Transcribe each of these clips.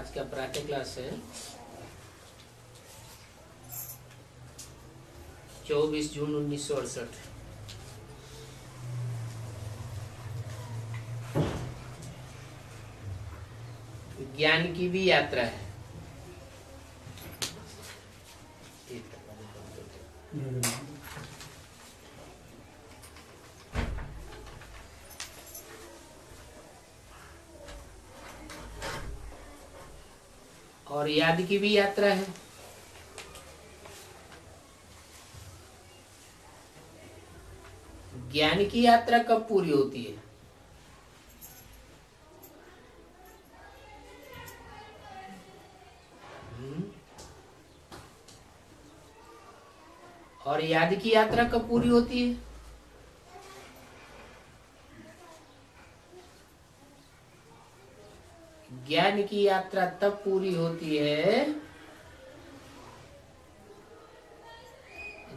आज का प्रातः क्लास है 24 जून 1968। विज्ञान की भी यात्रा है। और याद की भी यात्रा है। ज्ञान की यात्रा कब पूरी होती है? और याद की यात्रा कब पूरी होती है? ज्ञान की यात्रा तब पूरी होती है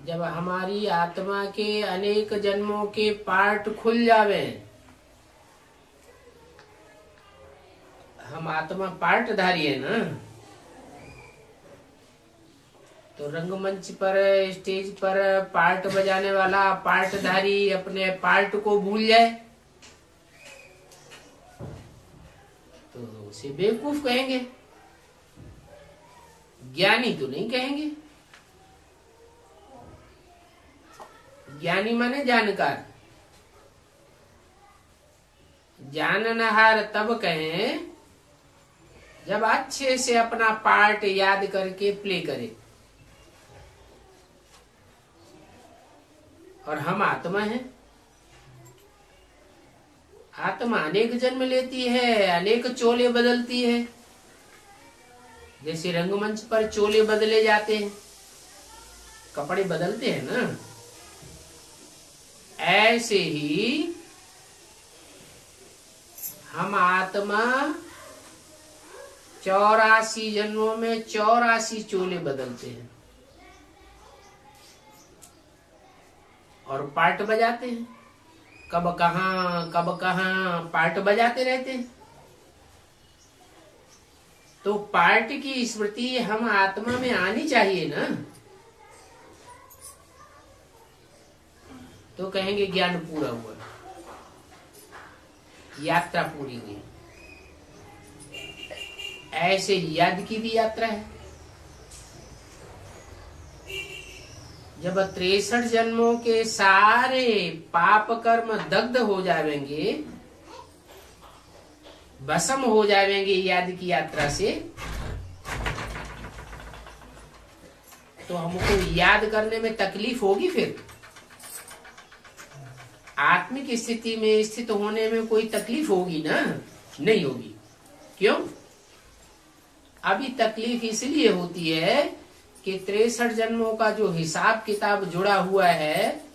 जब हमारी आत्मा के अनेक जन्मों के पार्ट खुल जावे। हम आत्मा पार्टधारी है ना, तो रंगमंच पर स्टेज पर पार्ट बजाने वाला पार्टधारी अपने पार्ट को भूल जाए तो उसे बेवकूफ कहेंगे, ज्ञानी तो नहीं कहेंगे। ज्ञानी माने जानकार। जाननहार तब कहें जब अच्छे से अपना पार्ट याद करके प्ले करे। और हम आत्मा हैं। आत्मा अनेक जन्म लेती है, अनेक चोले बदलती है। जैसे रंगमंच पर चोले बदले जाते हैं, कपड़े बदलते हैं ना, ऐसे ही हम आत्मा 84 जन्मों में 84 चोले बदलते हैं और पार्ट बजाते हैं। कब कहाँ पार्ट बजाते रहते हैं। तो पार्ट की स्मृति हम आत्मा में आनी चाहिए ना, तो कहेंगे ज्ञान पूरा हुआ, यात्रा पूरी हुई। ऐसे याद की भी यात्रा है। जब 63 जन्मों के सारे पाप कर्म दग्ध हो जाएंगे, भस्म हो जाएंगे याद की यात्रा से, तो हमको याद करने में तकलीफ होगी। फिर आत्मिक स्थिति में स्थित होने में कोई तकलीफ होगी ना? नहीं होगी। क्यों? अभी तकलीफ इसलिए होती है कि 63 जन्मों का जो हिसाब किताब जुड़ा हुआ है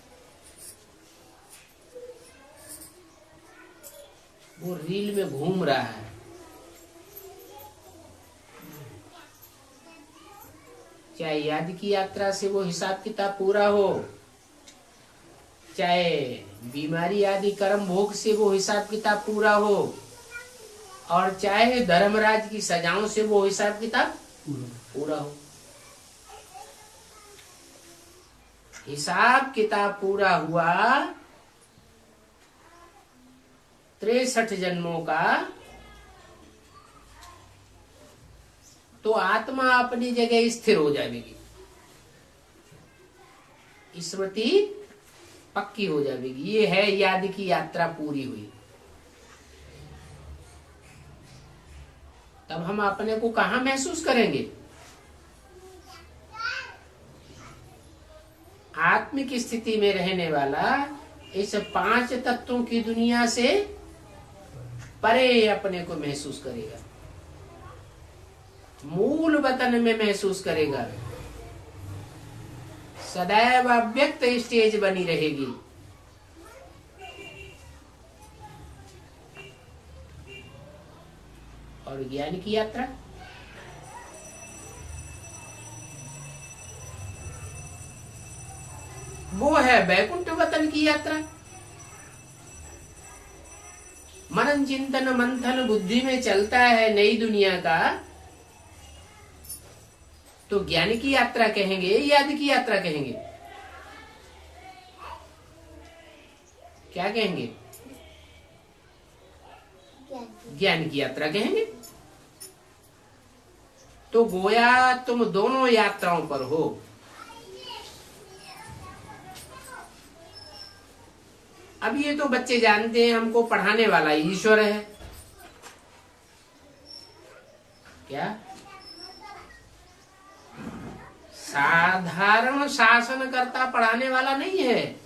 वो रील में घूम रहा है। चाहे याद की यात्रा से वो हिसाब किताब पूरा हो, चाहे बीमारी आदि कर्म भोग से वो हिसाब किताब पूरा हो, और चाहे धर्मराज की सजाओं से वो हिसाब किताब पूरा हो। हिसाब किताब पूरा हुआ 63 जन्मों का, तो आत्मा अपनी जगह स्थिर हो जाएगी, स्मृति पक्की हो जाएगी। ये है याद की यात्रा पूरी हुई। तब हम अपने को कहाँ महसूस करेंगे? आत्मिक स्थिति में रहने वाला इस 5 तत्वों की दुनिया से परे अपने को महसूस करेगा, मूल वतन में महसूस करेगा। सदैव अव्यक्त स्टेज बनी रहेगी। और ज्ञान की यात्रा वो है वैकुंठ वतन की यात्रा। मनन चिंतन मंथन बुद्धि में चलता है नई दुनिया का, तो ज्ञान की यात्रा कहेंगे, याद की यात्रा कहेंगे? क्या कहेंगे? ज्ञान की यात्रा कहेंगे। तो गोया तुम दोनों यात्राओं पर हो। अब ये तो बच्चे जानते हैं हमको पढ़ाने वाला ईश्वर है। क्या? साधारण शासन करता पढ़ाने वाला नहीं है।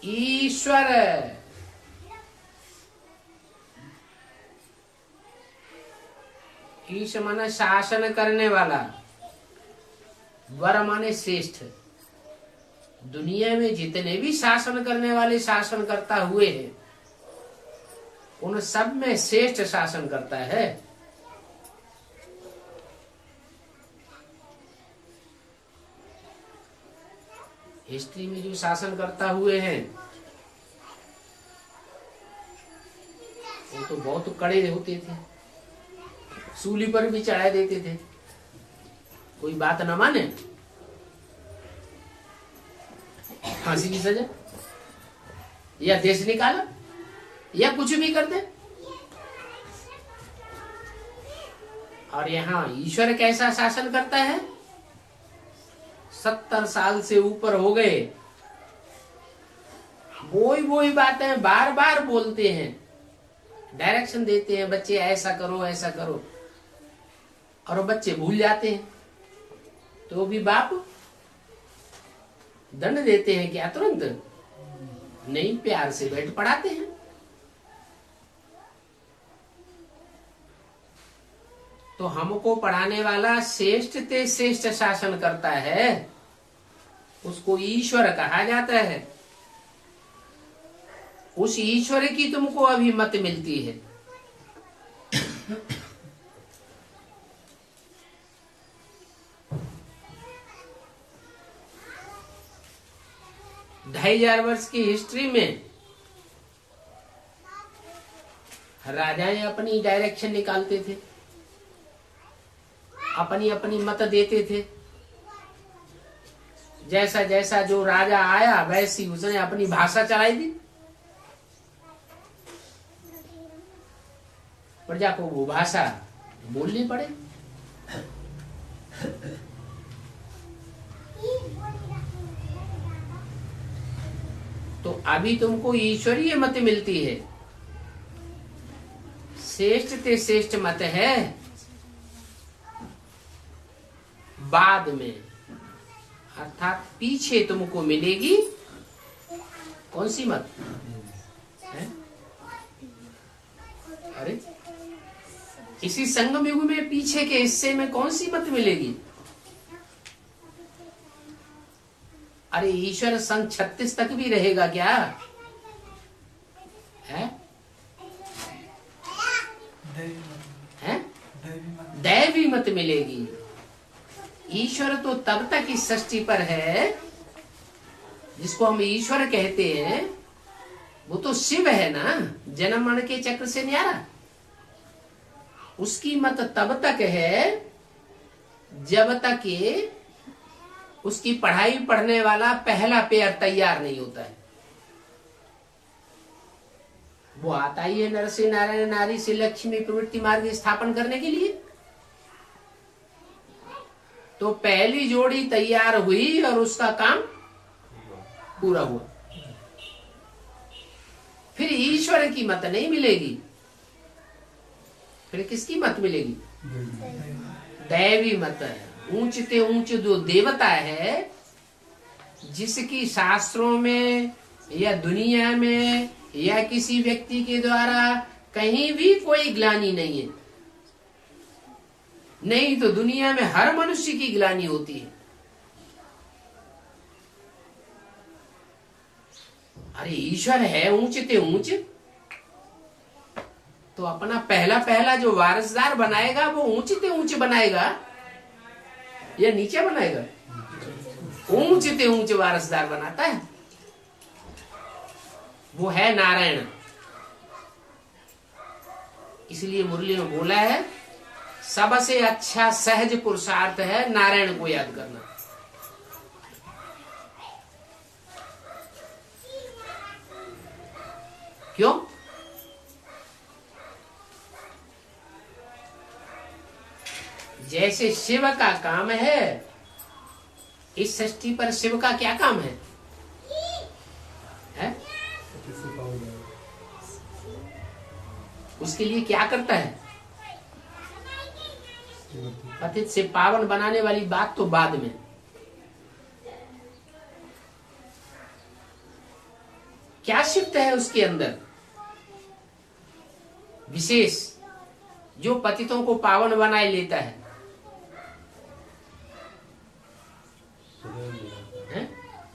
ईश्वर ईश माने शासन करने वाला, वर माने श्रेष्ठ। दुनिया में जितने भी शासन करने वाले शासन करता हुए हैं, उन सब में श्रेष्ठ शासन करता है। हिस्ट्री में जो शासन करता हुए हैं वो तो बहुत कड़े होते थे, सूली पर भी चढ़ा देते थे, कोई बात न माने फांसी की सजा या देश निकाला या कुछ भी कर दे। और यहाँ ईश्वर कैसा शासन करता है? 70 साल से ऊपर हो गए, वही बातें बार बार बोलते हैं, डायरेक्शन देते हैं, बच्चे ऐसा करो ऐसा करो, और बच्चे भूल जाते हैं। तो भी बाप दंड देते हैं क्या? तुरंत नहीं, प्यार से बैठ पढ़ाते हैं। तो हमको पढ़ाने वाला श्रेष्ठ ते श्रेष्ठ शासन करता है, उसको ईश्वर कहा जाता है। उस ईश्वर की तुमको अभी मत मिलती है। 2500 वर्ष की हिस्ट्री में राजाएं अपनी डायरेक्शन निकालते थे, अपनी अपनी मत देते थे। जैसा जैसा जो राजा आया वैसी उसने अपनी भाषा चलाई दी, प्रजा को वो भाषा बोलनी पड़े। तो अभी तुमको ईश्वरीय मत मिलती है, श्रेष्ठ ते श्रेष्ठ मत है। बाद में अर्थात पीछे तुमको मिलेगी कौन सी मत है? अरे इसी संगम युग में पीछे के हिस्से में कौन सी मत मिलेगी? अरे ईश्वर संघ 36 तक भी रहेगा क्या है? दैवी मत मिलेगी। ईश्वर तो तब तक इस सृष्टि पर है, जिसको हम ईश्वर कहते हैं, वो तो शिव है ना, जन्म मरण के चक्र से न्यारा। उसकी मत तब तक है जब तक ये उसकी पढ़ाई पढ़ने वाला पहला पेयर तैयार नहीं होता है। वो आता ही है नर से नारायण, नारी से लक्ष्मी, प्रवृत्ति मार्ग स्थापन करने के लिए। तो पहली जोड़ी तैयार हुई और उसका काम पूरा हुआ। फिर ईश्वर की मत नहीं मिलेगी, फिर किसकी मत मिलेगी? दैवी मत है। ऊंचते ऊंच जो देवता है, जिसकी शास्त्रों में या दुनिया में या किसी व्यक्ति के द्वारा कहीं भी कोई ग्लानि नहीं है। नहीं तो दुनिया में हर मनुष्य की ग्लानि होती है। अरे ईश्वर है ऊंचते ऊंच, तो अपना पहला पहला जो वारसदार बनाएगा वो ऊंचते ऊंच बनाएगा या नीचे बनाएगा? ऊंचते ऊंच वारसदार बनाता है, वो है नारायण। इसलिए मुरली में बोला है सबसे अच्छा सहज पुरुषार्थ है नारायण को याद करना। क्यों? जैसे शिव का काम है, इस सृष्टि पर शिव का क्या काम है? उसके लिए क्या करता है? पतित से पावन बनाने वाली बात तो बाद में। क्या शिफ्ट है उसके अंदर विशेष जो पतितों को पावन बनाए लेता है?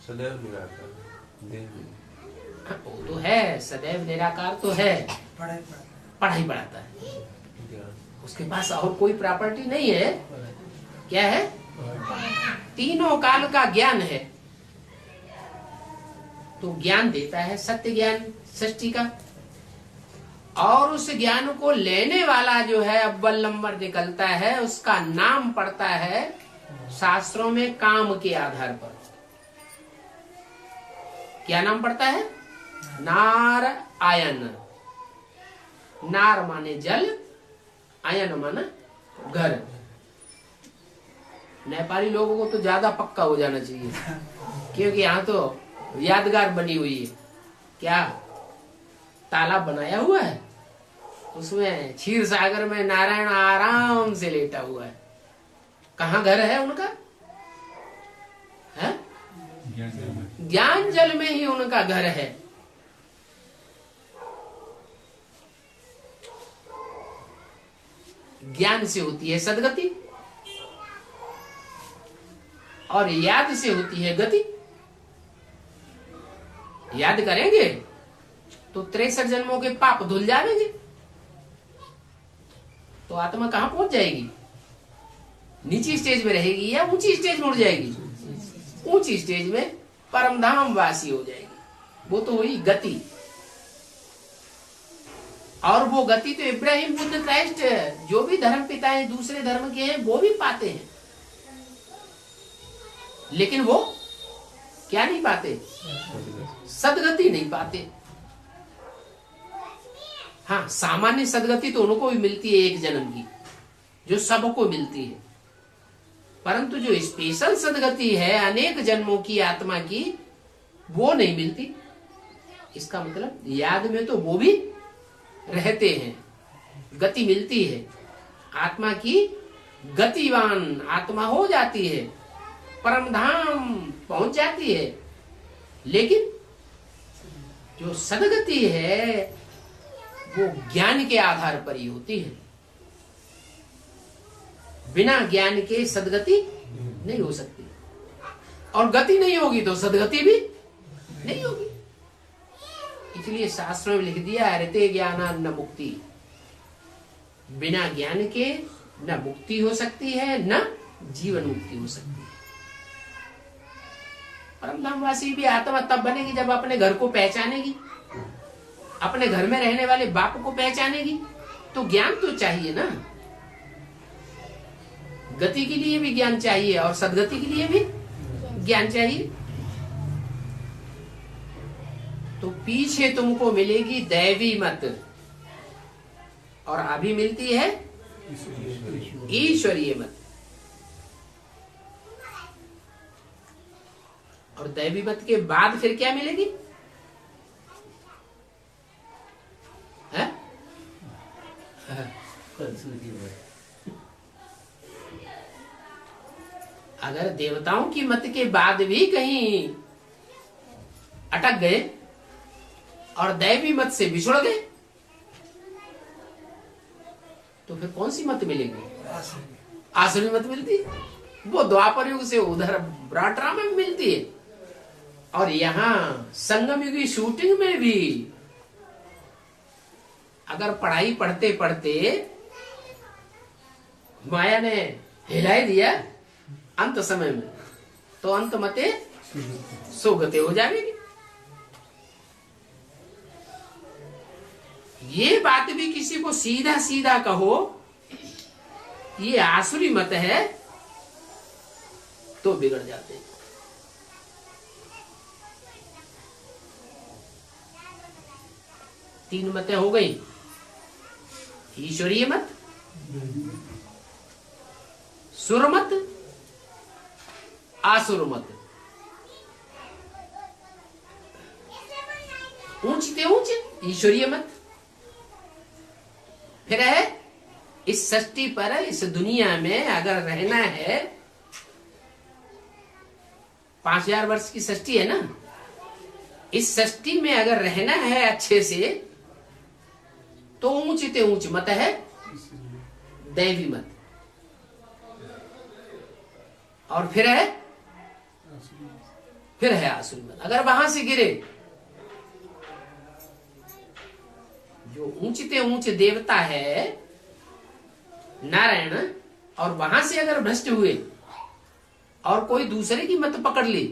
सदैव निराकार, वो तो है, सदैव निराकार तो है, पढ़ाई पढ़ाता है, उसके पास और कोई प्रॉपर्टी नहीं है। क्या है? तीनों काल का ज्ञान है, तो ज्ञान देता है, सत्य ज्ञान सृष्टि का। और उस ज्ञान को लेने वाला जो है अव्वल नंबर निकलता है, उसका नाम पड़ता है शास्त्रों में काम के आधार पर। क्या नाम पड़ता है? नार आयन। नार माने जल, आयन माना घर। नेपाली लोगों को तो ज्यादा पक्का हो जाना चाहिए, क्योंकि यहाँ तो यादगार बनी हुई है। क्या तालाब बनाया हुआ है, उसमें क्षीर सागर में नारायण आराम से लेटा हुआ है। कहाँ घर है उनका? है ज्ञान जल में ही उनका घर है। ज्ञान से होती है सदगति और याद से होती है गति। याद करेंगे तो 63 जन्मों के पाप धुल जाएंगे, तो आत्मा कहां पहुंच जाएगी? नीची स्टेज में रहेगी या ऊंची स्टेज में उड़ जाएगी? ऊंची स्टेज में परमधाम वासी हो जाएगी। वो तो हुई गति। और वो गति तो इब्राहिम, बुद्ध, क्राइस्ट, जो भी धर्म पिताएं दूसरे धर्म के हैं वो भी पाते हैं, लेकिन वो क्या नहीं पाते? सदगति नहीं पाते। हाँ, सामान्य सदगति तो उनको भी मिलती है एक जन्म की, जो सबको मिलती है, परंतु जो स्पेशल सदगति है अनेक जन्मों की आत्मा की, वो नहीं मिलती। इसका मतलब याद में तो वो भी रहते हैं, गति मिलती है, आत्मा की गतिवान आत्मा हो जाती है, परमधाम पहुंच जाती है। लेकिन जो सदगति है वो ज्ञान के आधार पर ही होती है। बिना ज्ञान के सदगति नहीं हो सकती, और गति नहीं होगी तो सदगति भी नहीं होगी। इसलिए शास्त्रों में लिख दिया, हरिते ज्ञान न मुक्ति। बिना ज्ञान के न मुक्ति हो सकती है, न जीवन मुक्ति हो सकती है। परमधामवासी भी आत्मा तब बनेगी जब अपने घर को पहचानेगी, अपने घर में रहने वाले बाप को पहचानेगी। तो ज्ञान तो चाहिए ना, गति के लिए भी ज्ञान चाहिए और सदगति के लिए भी ज्ञान चाहिए। तो पीछे तुमको मिलेगी दैवी मत, और अभी मिलती है ईश्वरीय मत। और दैवी मत के बाद फिर क्या मिलेगी? है? अगर देवताओं की मत के बाद भी कहीं अटक गए और दैवी मत से बिछुड़ गए, तो फिर कौन सी मत मिलेगी? आसुरी मत मिलती। वो द्वापर युग से उधर ब्राट्रा में मिलती है, और यहाँ संगम युग की शूटिंग में भी अगर पढ़ाई पढ़ते पढ़ते माया ने हिला दिया अंत समय में, तो अंत मते सुगते हो जाएगी। ये बात भी किसी को सीधा सीधा कहो ये आसुरी मत है तो बिगड़ जाते हैं। तीन मतें हो गई, ईश्वरीय मत, सुर मत, आसुर मत। ऊंचते ऊंच ईश्वरीय मत। फिर है इस सृष्टि पर, इस दुनिया में अगर रहना है, 5000 वर्ष की सृष्टि है ना, इस सृष्टि में अगर रहना है अच्छे से तो ऊंचते ऊंच मत है दैवी मत। और फिर है आसुरी मत। अगर वहां से गिरे, जो ऊंचते ऊंच देवता है नारायण, और वहां से अगर भ्रष्ट हुए और कोई दूसरे की मत पकड़ ली,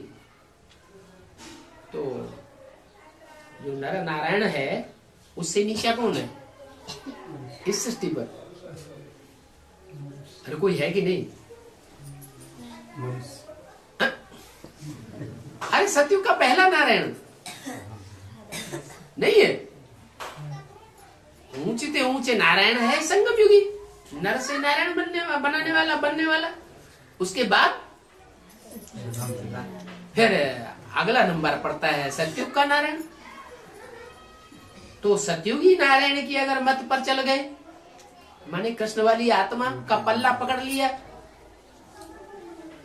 तो जो नर नारायण है उससे नीचा कौन है इस सृष्टि पर? अरे कोई है कि नहीं? अरे सतयुग का पहला नारायण नहीं है। ऊंचते ऊंचे नारायण है संगम युगी, नर से नारायण बनने वाला। उसके बाद फिर अगला नंबर पड़ता है सतयुग का नारायण। तो सतयुगी नारायण की अगर मत पर चल गए, माने कृष्ण वाली आत्मा का पल्ला पकड़ लिया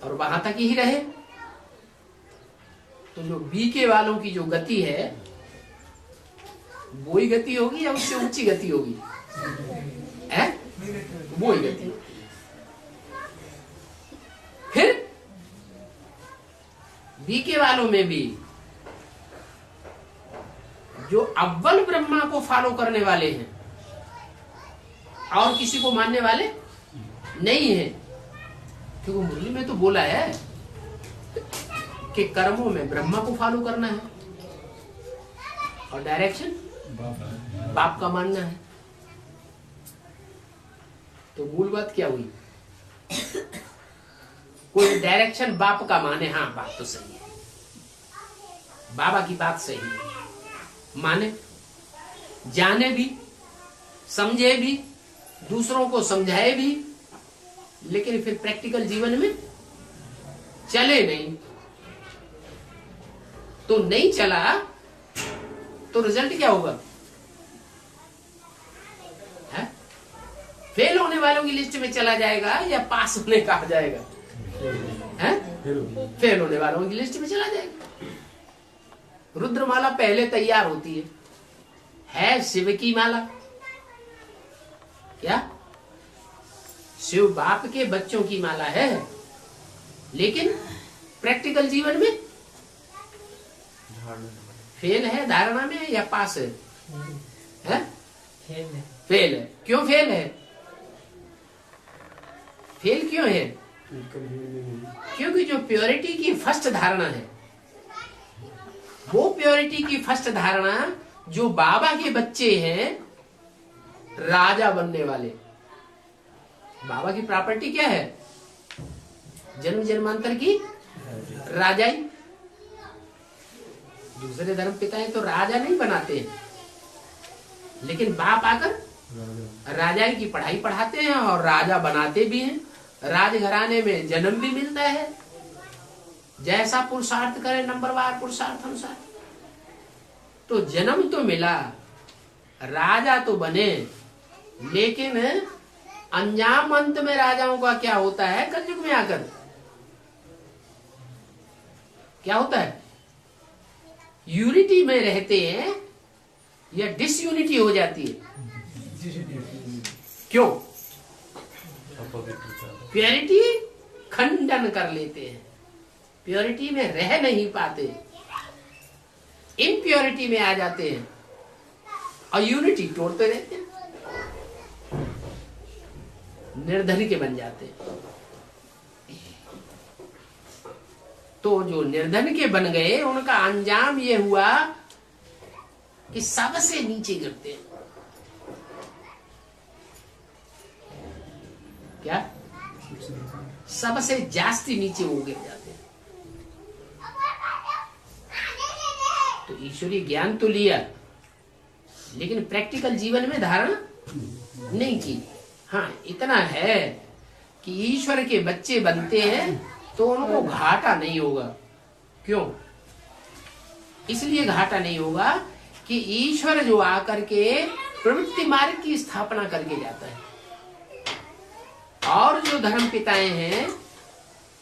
और वहां तक ही रहे, तो जो बीके वालों की जो गति है वो ही गति होगी या उससे ऊंची गति होगी? वो ही गति। फिर बीके वालों में भी जो अव्वल ब्रह्मा को फॉलो करने वाले हैं और किसी को मानने वाले नहीं है, क्योंकि मुरली में तो बोला है कि कर्मों में ब्रह्मा को फॉलो करना है और डायरेक्शन बाप का मानना है। तो मूल बात क्या हुई? कोई डायरेक्शन बाप का माने, हाँ बात तो सही है, बाबा की बात सही है, माने, जाने भी, समझे भी, दूसरों को समझाए भी, लेकिन फिर प्रैक्टिकल जीवन में चले नहीं। तो नहीं चला तो रिजल्ट क्या होगा? फेल होने वालों की लिस्ट में चला जाएगा या पास होने कहा जाएगा? फेल होने वालों की लिस्ट में चला जाएगा। रुद्रमाला पहले तैयार होती है शिव की माला। क्या? शिव बाप के बच्चों की माला है, लेकिन प्रैक्टिकल जीवन में फेल है। धारणा में या पास है? फेल है। क्यों फेल है? फेल क्यों है? क्योंकि जो प्योरिटी की फर्स्ट धारणा है, वो प्योरिटी की फर्स्ट धारणा जो बाबा के बच्चे हैं राजा बनने वाले। बाबा की प्रॉपर्टी क्या है? जन्म जन्मांतर की राजाई। दूसरे धर्म पिताएं तो राजा नहीं बनाते हैं, लेकिन बाप आकर राजाई की पढ़ाई पढ़ाते हैं और राजा बनाते भी हैं। राजघराने में जन्म भी मिलता है, जैसा पुरुषार्थ करे नंबरवार पुरुषार्थ अनुसार। तो जन्म तो मिला, राजा तो बने, लेकिन अंजाम अंत में राजाओं का क्या होता है? कलयुग में आकर क्या होता है? यूनिटी में रहते हैं या डिसयूनिटी हो जाती है? क्यों? प्योरिटी खंडन कर लेते हैं, प्योरिटी में रह नहीं पाते, इम्प्योरिटी में आ जाते हैं और यूनिटी तोड़ते रहते हैं, निर्धन के बन जाते हैं। तो जो निर्धन के बन गए उनका अंजाम ये हुआ कि सबसे नीचे गिरते हैं। क्या सबसे जास्ती नीचे वो गिर जाते हैं। तो ईश्वरीय ज्ञान तो लिया, लेकिन प्रैक्टिकल जीवन में धारण नहीं की। हाँ, इतना है कि ईश्वर के बच्चे बनते हैं तो उनको घाटा नहीं होगा। क्यों? इसलिए घाटा नहीं होगा कि ईश्वर जो आकर के प्रवृत्ति मार्ग की स्थापना करके जाता है, और जो धर्म पिताएं हैं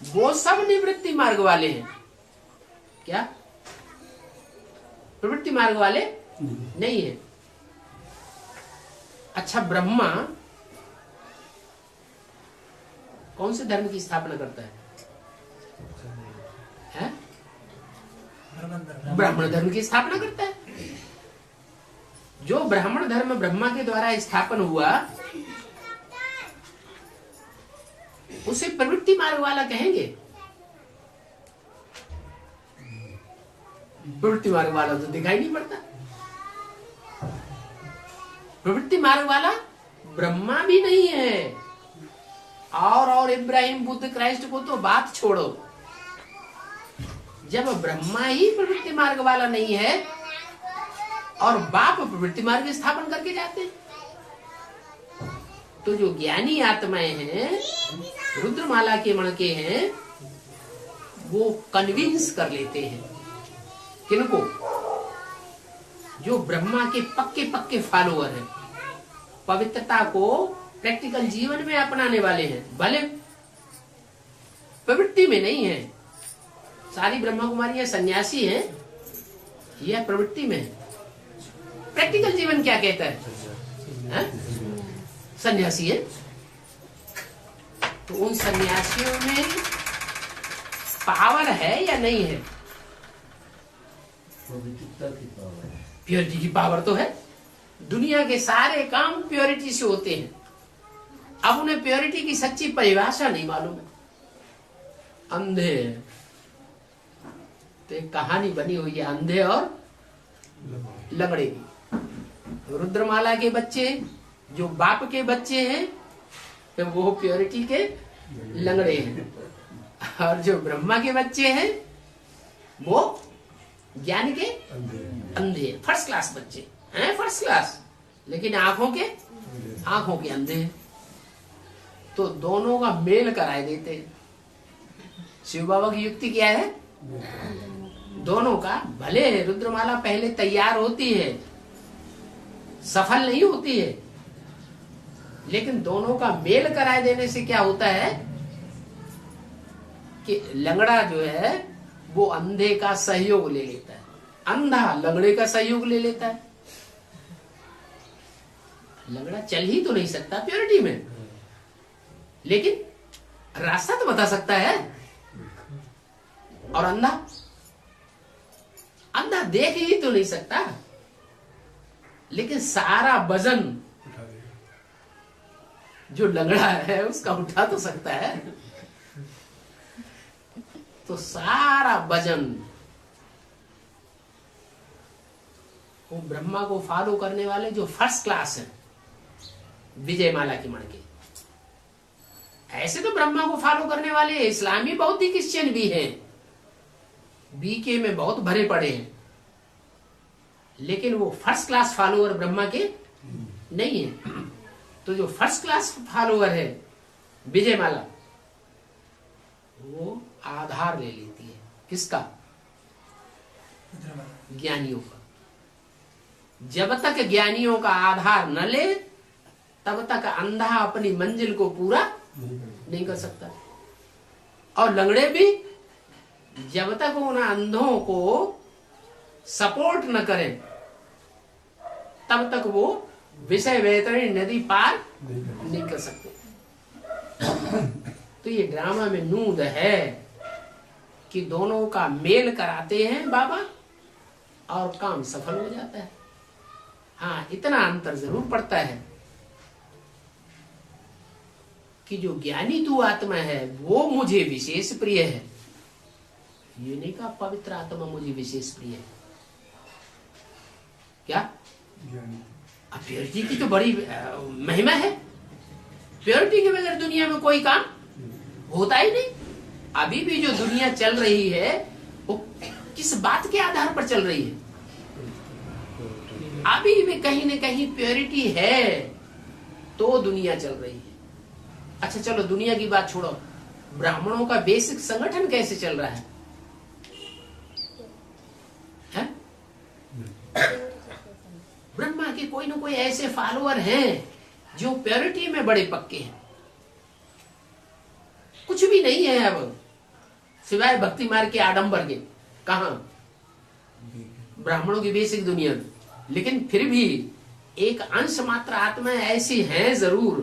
वो सब निवृत्ति मार्ग वाले हैं। क्या? प्रवृत्ति मार्ग वाले नहीं है। अच्छा, ब्रह्मा कौन से धर्म की स्थापना करता है? ब्राह्मण धर्म की स्थापना करता है। जो ब्राह्मण धर्म ब्रह्मा के द्वारा स्थापन हुआ उसे प्रवृत्ति मार्ग वाला कहेंगे? प्रवृत्ति मार्ग वाला तो दिखाई नहीं पड़ता। प्रवृत्ति मार्ग वाला ब्रह्मा भी नहीं है, और इब्राहिम, बुद्ध, क्राइस्ट को तो बात छोड़ो। जब ब्रह्मा ही प्रवृत्ति मार्ग वाला नहीं है और बाप प्रवृत्ति मार्ग स्थापन करके जाते हैं, तो जो ज्ञानी आत्माएं हैं, रुद्रमाला के मणके हैं, वो कन्विंस कर लेते हैं। किनको? जो ब्रह्मा के पक्के पक्के फॉलोअर हैं, पवित्रता को प्रैक्टिकल जीवन में अपनाने वाले हैं, भले प्रवृत्ति में नहीं है। सारी ब्रह्मा कुमारियां सन्यासी हैं, यह प्रवृत्ति में है। प्रैक्टिकल जीवन क्या कहता है? सन्यासी है। तो उन सन्यासियों में पावर है या नहीं है? प्योरिटी की पावर तो है। दुनिया के सारे काम प्योरिटी से होते हैं। अब उन्हें प्योरिटी की सच्ची परिभाषा नहीं मालूम है, अंधे हैं। तो एक कहानी बनी हुई है अंधे और लंगड़े की। रुद्रमाला के बच्चे जो बाप के बच्चे हैं, तो वो प्योरिटी के लंगड़े हैं, और जो ब्रह्मा के बच्चे हैं वो ज्ञान के अंधे, फर्स्ट क्लास बच्चे हैं, फर्स्ट क्लास, लेकिन आंखों के अंधे हैं। तो दोनों का मेल कराए देते हैं। शिव बाबा की युक्ति क्या है? दोनों का, भले रुद्रमाला पहले तैयार होती है, सफल नहीं होती है, लेकिन दोनों का मेल कराए देने से क्या होता है कि लंगड़ा जो है वो अंधे का सहयोग ले लेता है, अंधा लंगड़े का सहयोग ले लेता है। लंगड़ा चल ही तो नहीं सकता प्योरिटी में, लेकिन रास्ता तो बता सकता है। और अंधा देख ही तो नहीं सकता, लेकिन सारा वजन जो लंगड़ा है उसका उठा तो सकता है। तो सारा वजन वो ब्रह्मा को फॉलो करने वाले जो फर्स्ट क्लास है, विजयमाला के मणके, ऐसे तो ब्रह्मा को फॉलो करने वाले इस्लामी बौद्धिक क्रिश्चियन भी हैं, बीके में बहुत भरे पड़े हैं, लेकिन वो फर्स्ट क्लास फॉलोअर ब्रह्मा के नहीं है। तो जो फर्स्ट क्लास फॉलोअर है विजयमाला, वो आधार ले लेती है। किसका? ज्ञानियों का। जब तक ज्ञानियों का आधार न ले तब तक अंधा अपनी मंजिल को पूरा नहीं कर सकता। और लंगड़े भी जब तक उन अंधों को सपोर्ट न करें तब तक वो विषय वैतरणी नदी पार नहीं कर सकते। तो ये ड्रामा में नूद है कि दोनों का मेल कराते हैं बाबा और काम सफल हो जाता है। हाँ, इतना अंतर जरूर पड़ता है कि जो ज्ञानी तू आत्मा है वो मुझे विशेष प्रिय है, ये नहीं कहा पवित्र आत्मा मुझे विशेष प्रिय है। क्या? प्योरिटी की तो बड़ी महिमा है। प्योरिटी के बगैर दुनिया में कोई काम होता ही नहीं। अभी भी जो दुनिया चल रही है वो किस बात के आधार पर चल रही है? अभी भी कहीं न कहीं प्योरिटी है तो दुनिया चल रही है। अच्छा चलो दुनिया की बात छोड़ो, ब्राह्मणों का बेसिक संगठन कैसे चल रहा है? ब्रह्मा के कोई ना कोई ऐसे फॉलोअर हैं जो प्योरिटी में बड़े पक्के हैं। कुछ भी नहीं है अब सिवाय भक्ति मार्ग के आडंबर के। कहा? ब्राह्मणों की बेसिक दुनिया में। लेकिन फिर भी एक अंश मात्र आत्मा ऐसी हैं जरूर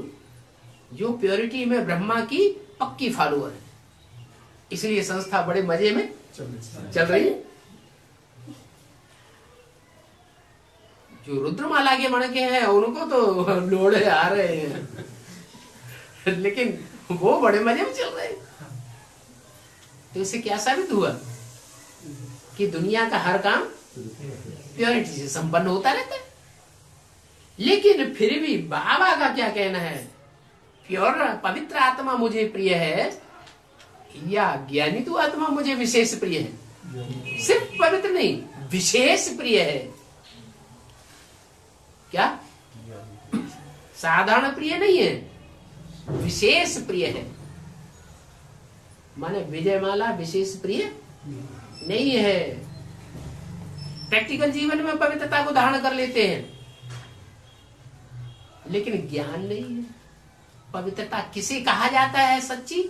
जो प्योरिटी में ब्रह्मा की पक्की फॉलोअर है। इसलिए संस्था बड़े मजे में चल रही है। जो रुद्रमाला के मणके हैं उनको तो लोड़े आ रहे हैं लेकिन वो बड़े मजे में चल रहे हैं। तो इससे क्या साबित हुआ कि दुनिया का हर काम प्योरिटी से संपन्न होता रहता है। लेकिन फिर भी बाबा का क्या कहना है? प्योर पवित्र आत्मा मुझे प्रिय है या ज्ञानी तो आत्मा मुझे विशेष प्रिय है? सिर्फ पवित्र नहीं, विशेष प्रिय है। क्या? साधारण प्रिय नहीं है, विशेष प्रिय है। माने विजयमाला विशेष प्रिय नहीं है। प्रैक्टिकल जीवन में पवित्रता को धारण कर लेते हैं लेकिन ज्ञान नहीं है। पवित्रता किसे कहा जाता है सच्ची,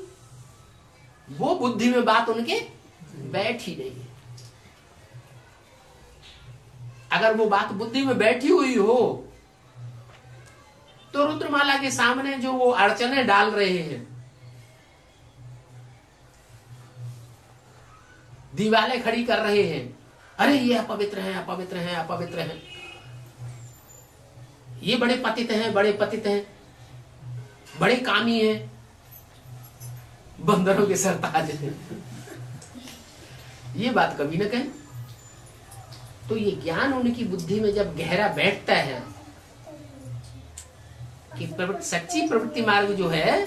वो बुद्धि में बात उनके बैठी नहीं है। अगर वो बात बुद्धि में बैठी हुई हो तो रुद्रमाला के सामने जो वो अड़चने डाल रहे हैं, दीवारें खड़ी कर रहे हैं, अरे ये अपवित्र हैं, अपवित्र हैं, अपवित्र हैं, ये बड़े पतित हैं, बड़े पतित हैं, बड़े कामी हैं, बंदरों के सरताज हैं, ये बात कभी न कहें। तो ये ज्ञान उनकी बुद्धि में जब गहरा बैठता है कि सच्ची प्रवृत्ति मार्ग जो है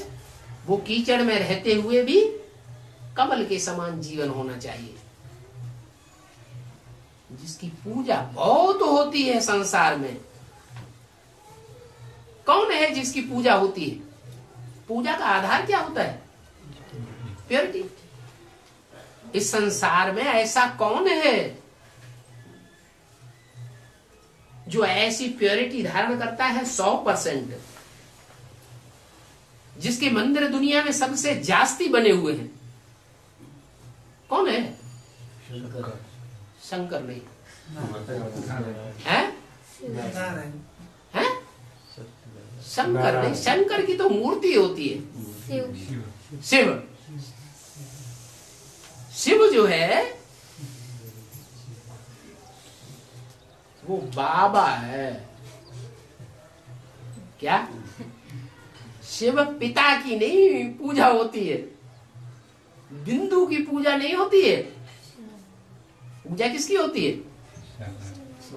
वो कीचड़ में रहते हुए भी कमल के समान जीवन होना चाहिए। जिसकी पूजा बहुत होती है संसार में। कौन है जिसकी पूजा होती है? पूजा का आधार क्या होता है? प्योरिटी। इस संसार में ऐसा कौन है जो ऐसी प्योरिटी धारण करता है 100%, जिसके मंदिर दुनिया में सबसे जास्ती बने हुए हैं? कौन है? शंकर नहीं है? हैं? शंकर नहीं। शंकर की तो मूर्ति होती है, शिव। शिव जो है वो बाबा है। क्या? शिव पिता की नहीं पूजा होती है, बिंदु की पूजा नहीं होती है। पूजा किसकी होती है?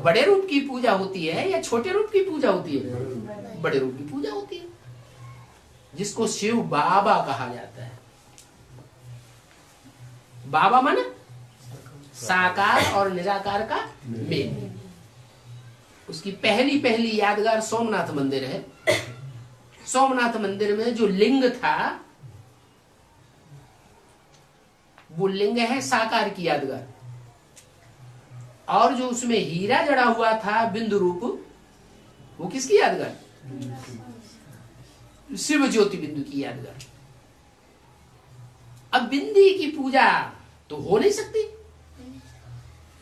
बड़े रूप की पूजा होती है या छोटे रूप की पूजा होती है? बड़े रूप की पूजा होती है, जिसको शिव बाबा कहा जाता है। बाबा माने साकार और निराकार का मेल। उसकी पहली यादगार सोमनाथ मंदिर है। सोमनाथ मंदिर में जो लिंग था वो लिंग है साकार की यादगार, और जो उसमें हीरा जड़ा हुआ था बिंदु रूप, वो किसकी यादगार? शिव ज्योति बिंदु की यादगार। अब बिंदी की पूजा तो हो नहीं सकती।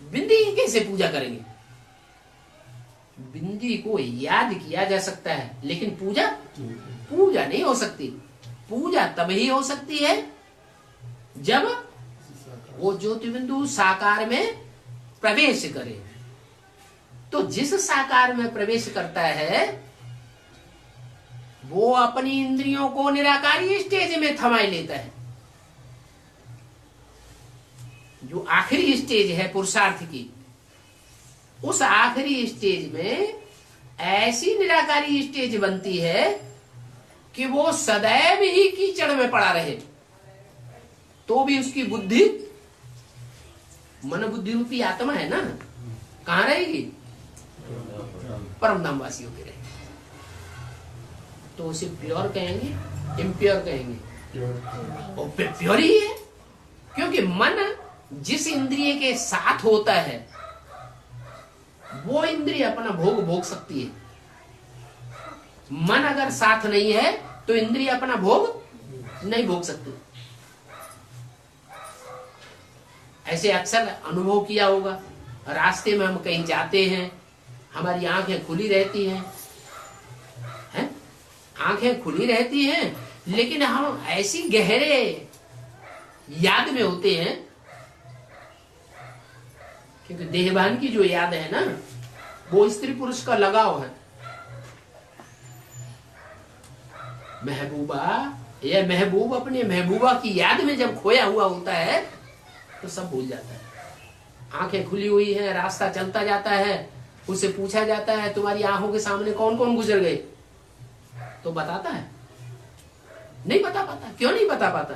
बिंदी की कैसे पूजा करेंगे? बिंदी को याद किया जा सकता है लेकिन पूजा नहीं हो सकती। पूजा तब ही हो सकती है जब वो ज्योति बिंदु साकार में प्रवेश करे। तो जिस साकार में प्रवेश करता है वो अपनी इंद्रियों को निराकारी स्टेज में थमाए लेता है। जो आखिरी स्टेज है पुरुषार्थ की, उस आखिरी स्टेज में ऐसी निराकारी स्टेज बनती है कि वो सदैव ही कीचड़ में पड़ा रहे, तो भी उसकी बुद्धि, मन बुद्धि रूपी आत्मा है ना, कहां रहेगी? परम धाम वासी होके रहेगी। तो उसे प्योर कहेंगे, इम्प्योर कहेंगे? और प्योर ही है, क्योंकि मन जिस इंद्रिय के साथ होता है वो इंद्रिय अपना भोग भोग सकती है। मन अगर साथ नहीं है तो इंद्रिय अपना भोग नहीं भोग सकती। ऐसे अक्सर अनुभव किया होगा, रास्ते में हम कहीं जाते हैं, हमारी आंखें खुली रहती हैं, आंखें खुली रहती हैं, लेकिन हम ऐसी गहरे याद में होते हैं, क्योंकि देहभान की जो याद है ना, वो स्त्री पुरुष का लगाव है। महबूबा या महबूब अपने महबूबा की याद में जब खोया हुआ होता है तो सब भूल जाता है। आंखें खुली हुई है, रास्ता चलता जाता है, उससे पूछा जाता है तुम्हारी आंखों के सामने कौन कौन गुजर गए, तो बताता है? नहीं बता पाता। क्यों नहीं बता पाता?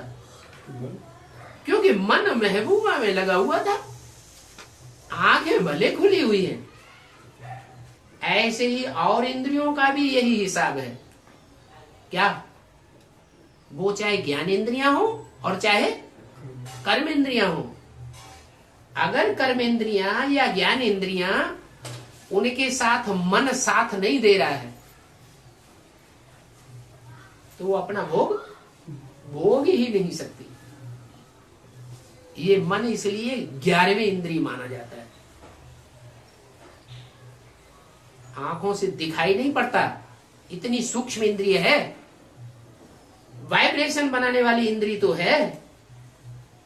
क्योंकि मन महबूबा में लगा हुआ था, आंखें भले खुली हुई हैं। ऐसे ही और इंद्रियों का भी यही हिसाब है। क्या? वो चाहे ज्ञान इंद्रियां हो और चाहे कर्म इंद्रियां हो। अगर कर्म इंद्रियां या ज्ञान इंद्रियां उनके साथ मन साथ नहीं दे रहा है तो वो अपना भोग भोग ही नहीं सकती। ये मन इसलिए 11वें इंद्रिय माना जाता है। आंखों से दिखाई नहीं पड़ता, इतनी सूक्ष्म इंद्रिय है, वाइब्रेशन बनाने वाली इंद्रिय तो है,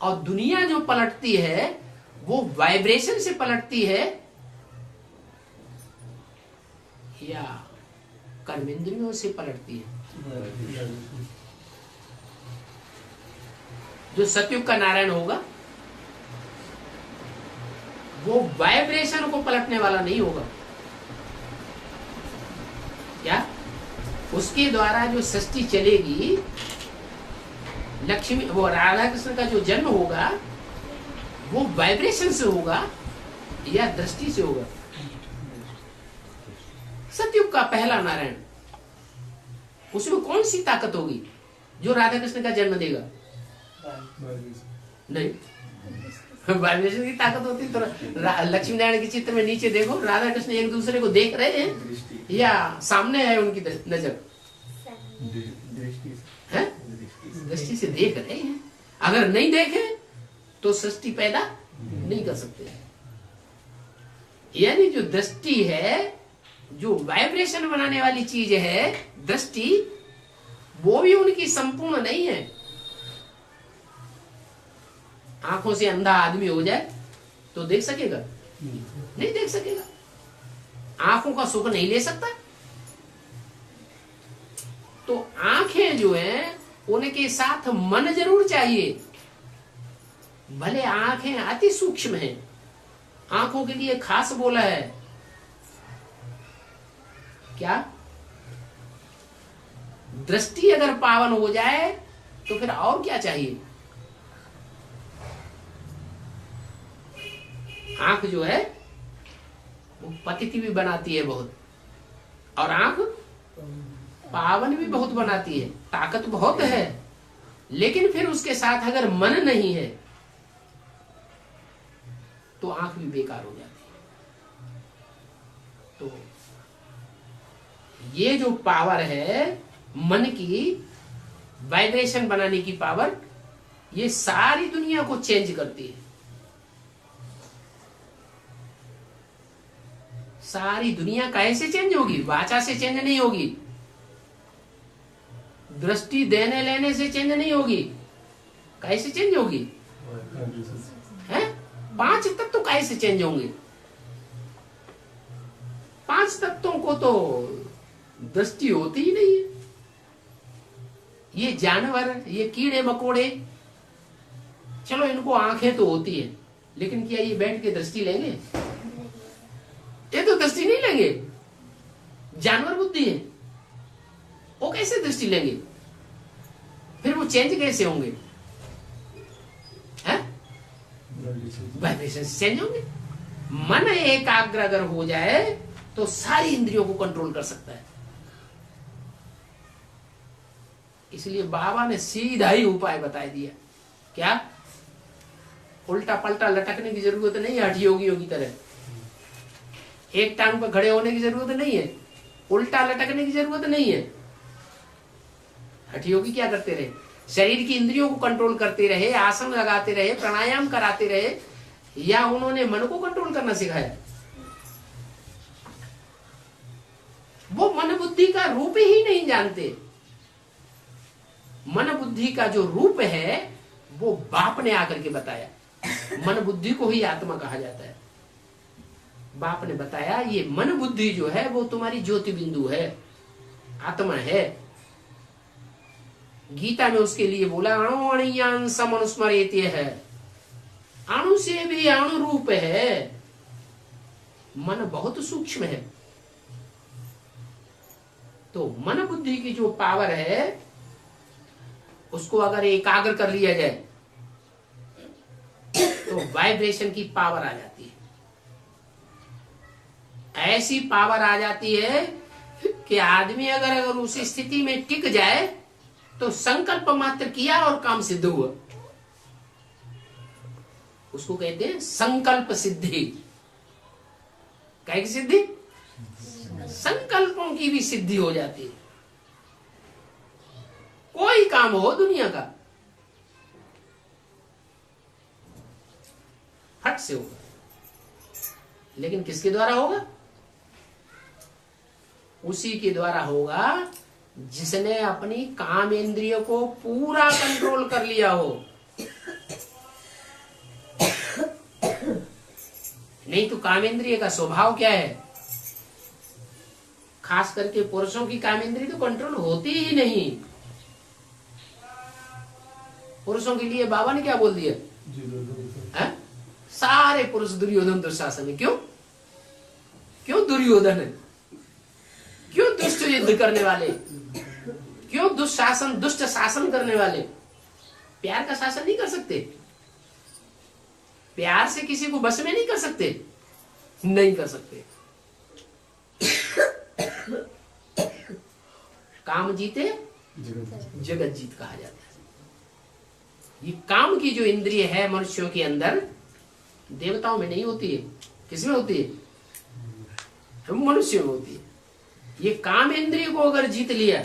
और दुनिया जो पलटती है वो वाइब्रेशन से पलटती है या कर्मेंद्रियों से पलटती है। जो सतयुग का नारायण होगा वो वाइब्रेशन को पलटने वाला नहीं होगा। क्या? उसके द्वारा जो सृष्टि चलेगी, लक्ष्मी वो राधा कृष्ण का जो जन्म होगा वो वाइब्रेशन से होगा या दृष्टि से होगा? सतयुग का पहला नारायण, उसमें कौन सी ताकत होगी जो राधा कृष्ण का जन्म देगा? नहीं, वाइब्रेशन की ताकत होती तो लक्ष्मी नारायण के चित्र में नीचे देखो, राधा कृष्ण एक दूसरे को देख रहे हैं या सामने है उनकी नजर? दृष्टि से देख रहे हैं। अगर नहीं देखे तो सृष्टि पैदा नहीं कर सकते। यानी जो दृष्टि है, जो वाइब्रेशन बनाने वाली चीज है दृष्टि, वो भी उनकी संपूर्ण नहीं है। आंखों से अंधा आदमी हो जाए तो देख सकेगा? नहीं देख सकेगा। आंखों का सुख नहीं ले सकता। तो आंखें जो है उनके साथ मन जरूर चाहिए। भले आंखें अति सूक्ष्म हैं, आंखों के लिए खास बोला है। क्या? दृष्टि अगर पावन हो जाए तो फिर और क्या चाहिए? आंख जो है वो पतिति भी बनाती है बहुत, और आंख पावन भी बहुत बनाती है, ताकत बहुत है। लेकिन फिर उसके साथ अगर मन नहीं है तो आंख भी बेकार हो जाती है। तो ये जो पावर है मन की, वाइब्रेशन बनाने की पावर, ये सारी दुनिया को चेंज करती है। सारी दुनिया कैसे चेंज होगी? वाचा से चेंज नहीं होगी, दृष्टि देने लेने से चेंज नहीं होगी। कैसे चेंज होगी? हैं? 5 तत्व कैसे चेंज होंगे? 5 तत्वों को तो दृष्टि होती ही नहीं है। ये जानवर, ये कीड़े मकोड़े, चलो इनको आंखें तो होती है, लेकिन क्या ये बैठ के दृष्टि लेंगे? ये तो दृष्टि नहीं लेंगे। जानवर बुद्धि है, वो कैसे कैसे दृष्टि लेंगे? फिर वो चेंज कैसे होंगे? वाइब्रेशन चेंज होंगे। मन एकाग्र अगर हो जाए तो सारी इंद्रियों को कंट्रोल कर सकता है। इसलिए बाबा ने सीधा ही उपाय बता दिया। क्या? उल्टा पलटा लटकने की जरूरत नहीं है हठ योगियों की तरह। एक टांग पर खड़े होने की जरूरत नहीं है, उल्टा लटकने की जरूरत नहीं है। हठ योगी क्या करते रहे? शरीर की इंद्रियों को कंट्रोल करते रहे, आसन लगाते रहे, प्राणायाम कराते रहे, या उन्होंने मन को कंट्रोल करना सिखाया? वो मन बुद्धि का रूप ही नहीं जानते। मन बुद्धि का जो रूप है वो बाप ने आकर के बताया। मन बुद्धि को ही आत्मा कहा जाता है। बाप ने बताया ये मन बुद्धि जो है वो तुम्हारी ज्योति बिंदु है, आत्मा है। गीता में उसके लिए बोला अणु अणियान समनुस्मरेति है। अणु से भी अणु रूप है। मन बहुत सूक्ष्म है। तो मन बुद्धि की जो पावर है उसको अगर एकाग्र कर लिया जाए तो वाइब्रेशन की पावर आ जाती है। ऐसी पावर आ जाती है कि आदमी अगर उस स्थिति में टिक जाए तो संकल्प मात्र किया और काम सिद्ध हुआ। उसको कहते हैं संकल्प सिद्धि। क्या की सिद्धि? संकल्पों की भी सिद्धि हो जाती है। कोई काम हो दुनिया का फट से होगा, लेकिन किसके द्वारा होगा? उसी के द्वारा होगा जिसने अपनी काम इंद्रियों को पूरा कंट्रोल कर लिया हो। नहीं तो काम इंद्रिय का स्वभाव क्या है? खास करके पुरुषों की काम इंद्रिय तो कंट्रोल होती ही नहीं। पुरुषों के लिए बाबा ने क्या बोल दिया? सारे पुरुष दुर्योधन दुशासन है। क्यों? क्यों दुर्योधन है? क्यों दुष्ट युद्ध करने वाले? क्यों दुशासन, दुष्ट शासन करने वाले? प्यार का शासन नहीं कर सकते? प्यार से किसी को बस में नहीं कर सकते? नहीं कर सकते। काम जीते जगत जीत कहा जाता है। ये काम की जो इंद्रिय है मनुष्यों के अंदर, देवताओं में नहीं होती है। किसमें होती है? मनुष्यों में होती है। ये काम इंद्रिय को अगर जीत लिया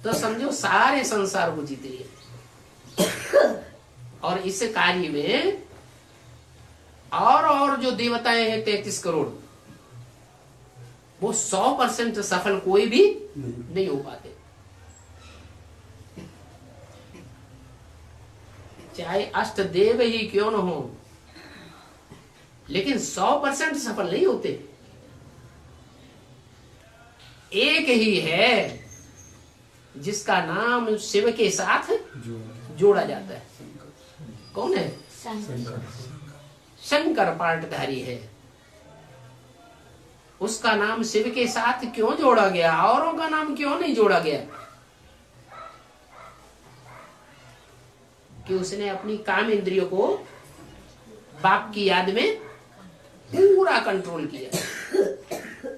तो समझो सारे संसार को जीत लिया। और इस कार्य में और जो देवताएं हैं 33 करोड़, वो 100% सफल कोई भी नहीं हो पाते। चाहे अष्ट देव ही क्यों न हो, लेकिन 100% सफल नहीं होते। एक ही है जिसका नाम शिव के साथ जोड़ा जाता है। कौन है? शंकर पार्टधारी है। उसका नाम शिव के साथ क्यों जोड़ा गया? औरों का नाम क्यों नहीं जोड़ा गया? कि उसने अपनी काम इंद्रियों को बाप की याद में पूरा कंट्रोल किया।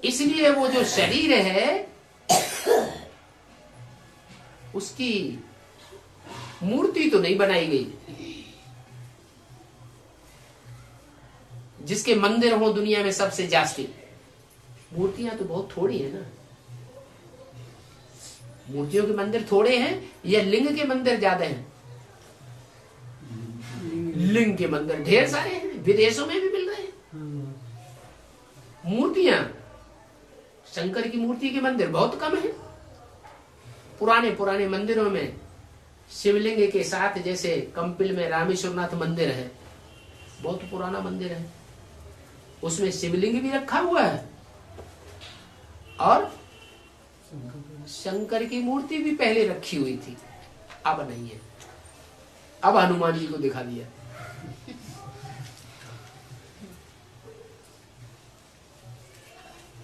इसलिए वो जो शरीर है उसकी मूर्ति तो नहीं बनाई गई। जिसके मंदिर हो दुनिया में सबसे जास्ती, मूर्तियां तो बहुत थोड़ी है ना। मूर्तियों के मंदिर थोड़े हैं या लिंग के मंदिर ज्यादा हैं? लिंग के मंदिर ढेर सारे हैं, विदेशों में भी मिल रहे हैं। मूर्तियां, शंकर की मूर्ति के मंदिर बहुत कम है। पुराने पुराने मंदिरों में शिवलिंग के साथ, जैसे कंपिल में रामेश्वरनाथ मंदिर है, बहुत पुराना मंदिर है, उसमें शिवलिंग भी रखा हुआ है और शंकर की मूर्ति भी पहले रखी हुई थी, अब नहीं है। अब हनुमान जी को दिखा दिया।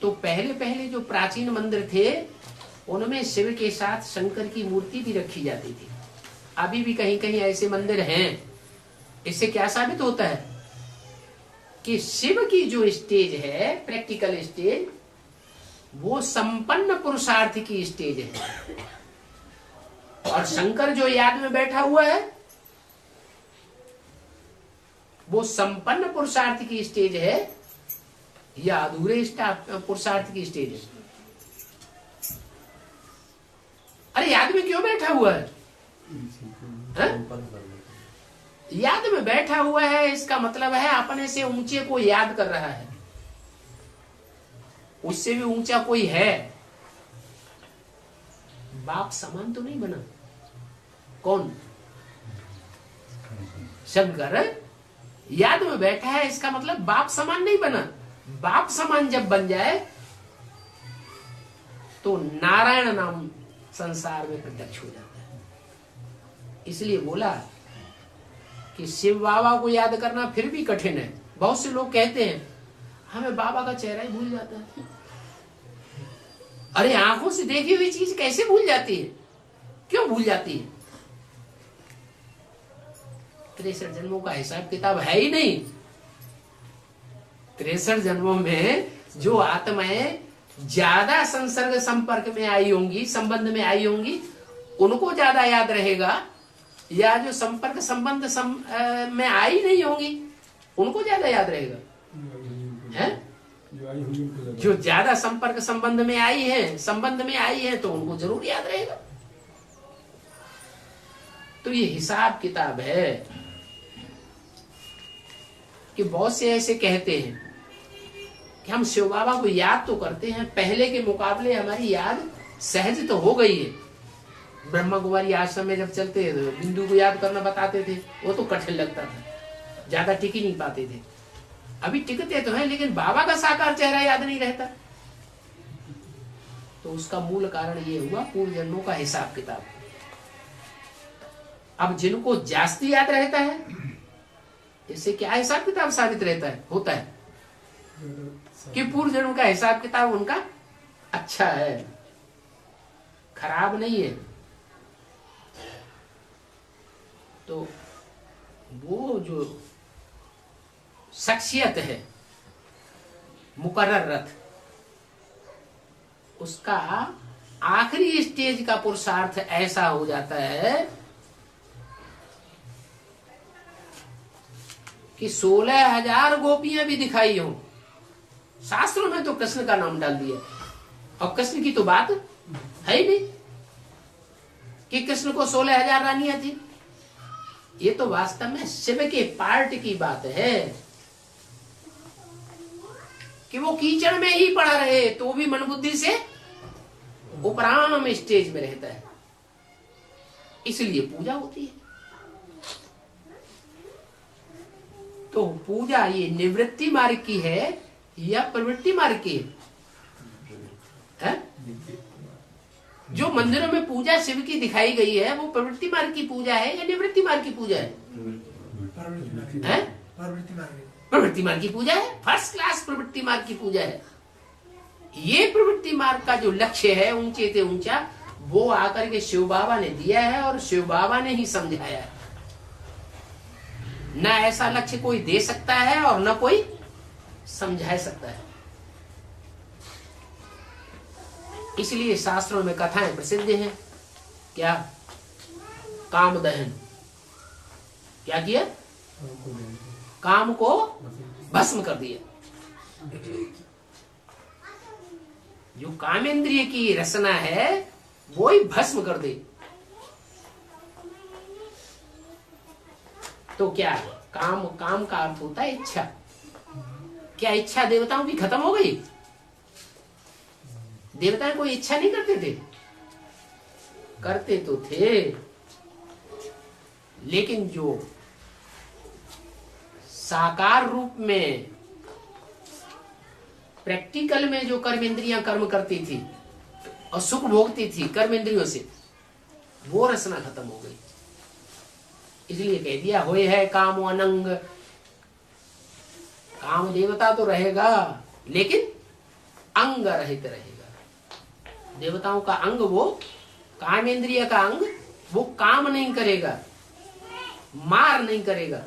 तो पहले पहले जो प्राचीन मंदिर थे उनमें शिव के साथ शंकर की मूर्ति भी रखी जाती थी। अभी भी कहीं कहीं ऐसे मंदिर हैं। इससे क्या साबित होता है कि शिव की जो स्टेज है, प्रैक्टिकल स्टेज, वो संपन्न पुरुषार्थ की स्टेज है। और शंकर जो याद में बैठा हुआ है, वो संपन्न पुरुषार्थ की स्टेज है या अधूरे पुरुषार्थ की स्टेज है? अरे याद में क्यों बैठा हुआ है? याद में बैठा हुआ है, इसका मतलब है अपने से ऊंचे को याद कर रहा है। उससे भी ऊंचा कोई है। बाप समान तो नहीं बना। कौन? शंकर याद में बैठा है, इसका मतलब बाप समान नहीं बना। बाप समान जब बन जाए तो नारायण नाम संसार में प्रत्यक्ष हो जाता है। इसलिए बोला कि शिव बाबा को याद करना फिर भी कठिन है। बहुत से लोग कहते हैं हमें बाबा का चेहरा ही भूल जाता है। अरे आंखों से देखी हुई चीज कैसे भूल जाती है? क्यों भूल जाती है? 63 जन्मों का हिसाब किताब है ही नहीं। 63 जन्मों में जो आत्माएं ज्यादा संसर्ग संपर्क में आई होंगी, संबंध में आई होंगी, उनको ज्यादा याद रहेगा, या जो संपर्क संबंध में आई नहीं होंगी उनको ज्यादा याद रहेगा? है? जो ज्यादा संपर्क संबंध में आई है, संबंध में आई है, तो उनको जरूर याद रहेगा। तो ये हिसाब किताब है कि बहुत से ऐसे कहते हैं कि हम शिव बाबा को याद तो करते हैं, पहले के मुकाबले हमारी याद सहज तो हो गई है। ब्रह्मा कुमारी आश्रम में जब चलते थे तो बिंदु को याद करना बताते थे, वो तो कठिन लगता था, ज्यादा टिक ही नहीं पाते थे। अभी टिकते तो हैं, लेकिन बाबा का साकार चेहरा याद नहीं रहता। तो उसका मूल कारण ये हुआ पूर्व जन्मों का हिसाब किताब। अब जिनको जास्ती याद रहता है, इससे क्या हिसाब किताब साबित रहता है, होता है कि पूर्व जन्म का हिसाब किताब उनका अच्छा है, खराब नहीं है। तो वो जो शख्सियत है, मुकर्रर रथ, उसका आखिरी स्टेज का पुरुषार्थ ऐसा हो जाता है कि 16,000 गोपियां भी दिखाई हो। शास्त्रों में तो कृष्ण का नाम डाल दिया, और कृष्ण की तो बात है ही नहीं कि कृष्ण को 16,000 रानियां थी। ये तो वास्तव में शिव के पार्ट की बात है कि वो कीचड़ में ही पड़ा रहे तो भी मन बुद्धि से उपराम स्टेज में रहता है। इसलिए पूजा होती है। तो पूजा ये निवृत्ति मार्ग की है या प्रवृत्ति मार्ग की है? जो मंदिरों में पूजा शिव की दिखाई गई है, वो प्रवृत्ति मार्ग की पूजा है या निवृत्ति मार्ग की पूजा है? प्रवृत्ति मार्ग की पूजा है। फर्स्ट क्लास प्रवृत्ति मार्ग की पूजा है। ये प्रवृत्ति मार्ग का जो लक्ष्य है ऊंचे से ऊंचा, वो आकर के शिव बाबा ने दिया है और शिव बाबा ने ही समझाया है। न ऐसा लक्ष्य कोई दे सकता है और न कोई समझा सकता है। इसलिए शास्त्रों में कथाएं प्रसिद्ध हैं। क्या? काम दहन। क्या किया? काम को भस्म कर दिया। जो कामेंद्रिय की रचना है वो ही भस्म कर दे। तो क्या काम का अर्थ होता है इच्छा। क्या इच्छा देवताओं की खत्म हो गई? देवता कोई इच्छा नहीं करते थे? करते तो थे, लेकिन जो साकार रूप में प्रैक्टिकल में जो कर्म इंद्रियां कर्म करती थी और सुख भोगती थी कर्म इंद्रियों से, वो रचना खत्म हो गई। इसलिए कह दिया होय है काम अनंग। काम देवता तो रहेगा लेकिन अंग रहित रहेगा, देवताओं का अंग, वो काम इंद्रिय का अंग, वो काम नहीं करेगा, मार नहीं करेगा।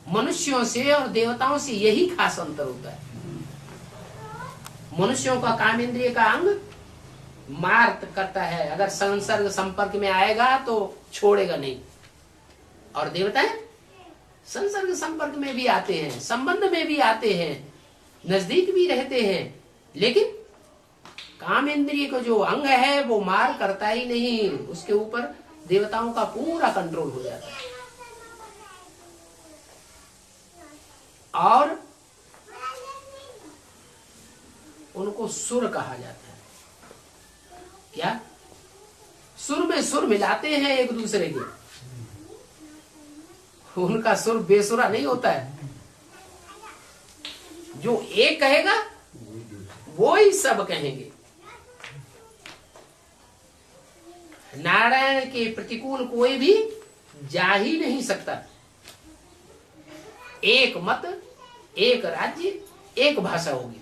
मनुष्यों से और देवताओं से यही खास अंतर होता है। मनुष्यों का काम इंद्रिय का अंग मार करता है, अगर संसर्ग संपर्क में आएगा तो छोड़ेगा नहीं। और देवताएं संसर्ग संपर्क में भी आते हैं, संबंध में भी आते हैं, नजदीक भी रहते हैं, लेकिन काम इंद्रिय का जो अंग है वो मार करता ही नहीं। उसके ऊपर देवताओं का पूरा कंट्रोल हो जाता है। और उनको सुर कहा जाता है। क्या? सुर में सुर मिलाते हैं एक दूसरे के। उनका सुर बेसुरा नहीं होता है। जो एक कहेगा वो ही सब कहेंगे। नारायण के प्रतिकूल कोई भी जा ही नहीं सकता। एक मत, एक राज्य, एक भाषा होगी।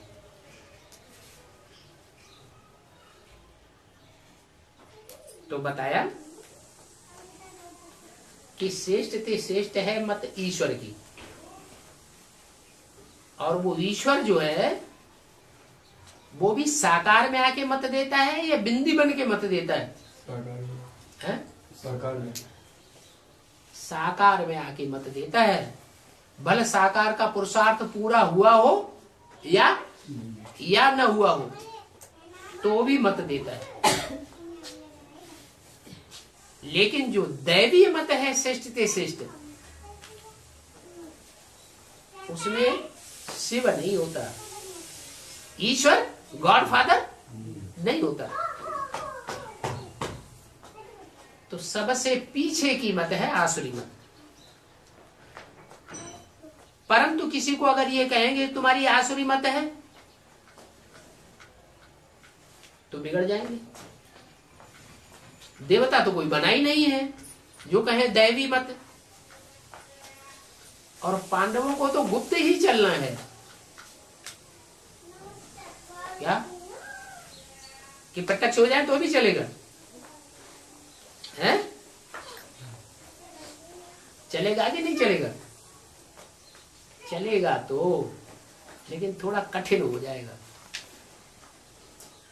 तो बताया कि श्रेष्ठ ते श्रेष्ठ है मत ईश्वर की। और वो ईश्वर जो है वो भी साकार में आके मत देता है या बिंदी बन के मत देता है? साकार में आके मत देता है। भले साकार का पुरुषार्थ पूरा हुआ हो या न हुआ हो तो भी मत देता है। लेकिन जो दैवीय मत है श्रेष्ठ ते श्रेष्ठ, उसमें शिव नहीं होता, ईश्वर गॉड फादर नहीं होता। तो सबसे पीछे की मत है आसुरी मत। परंतु किसी को अगर ये कहेंगे तुम्हारी आसुरी मत है तो बिगड़ जाएंगे। देवता तो कोई बना ही नहीं है जो कहे दैवी मत। और पांडवों को तो गुप्त ही चलना है। क्या कि प्रत्यक्ष हो जाए तो भी चलेगा? है? चलेगा कि नहीं चलेगा? चलेगा तो, लेकिन थोड़ा कठिन हो जाएगा।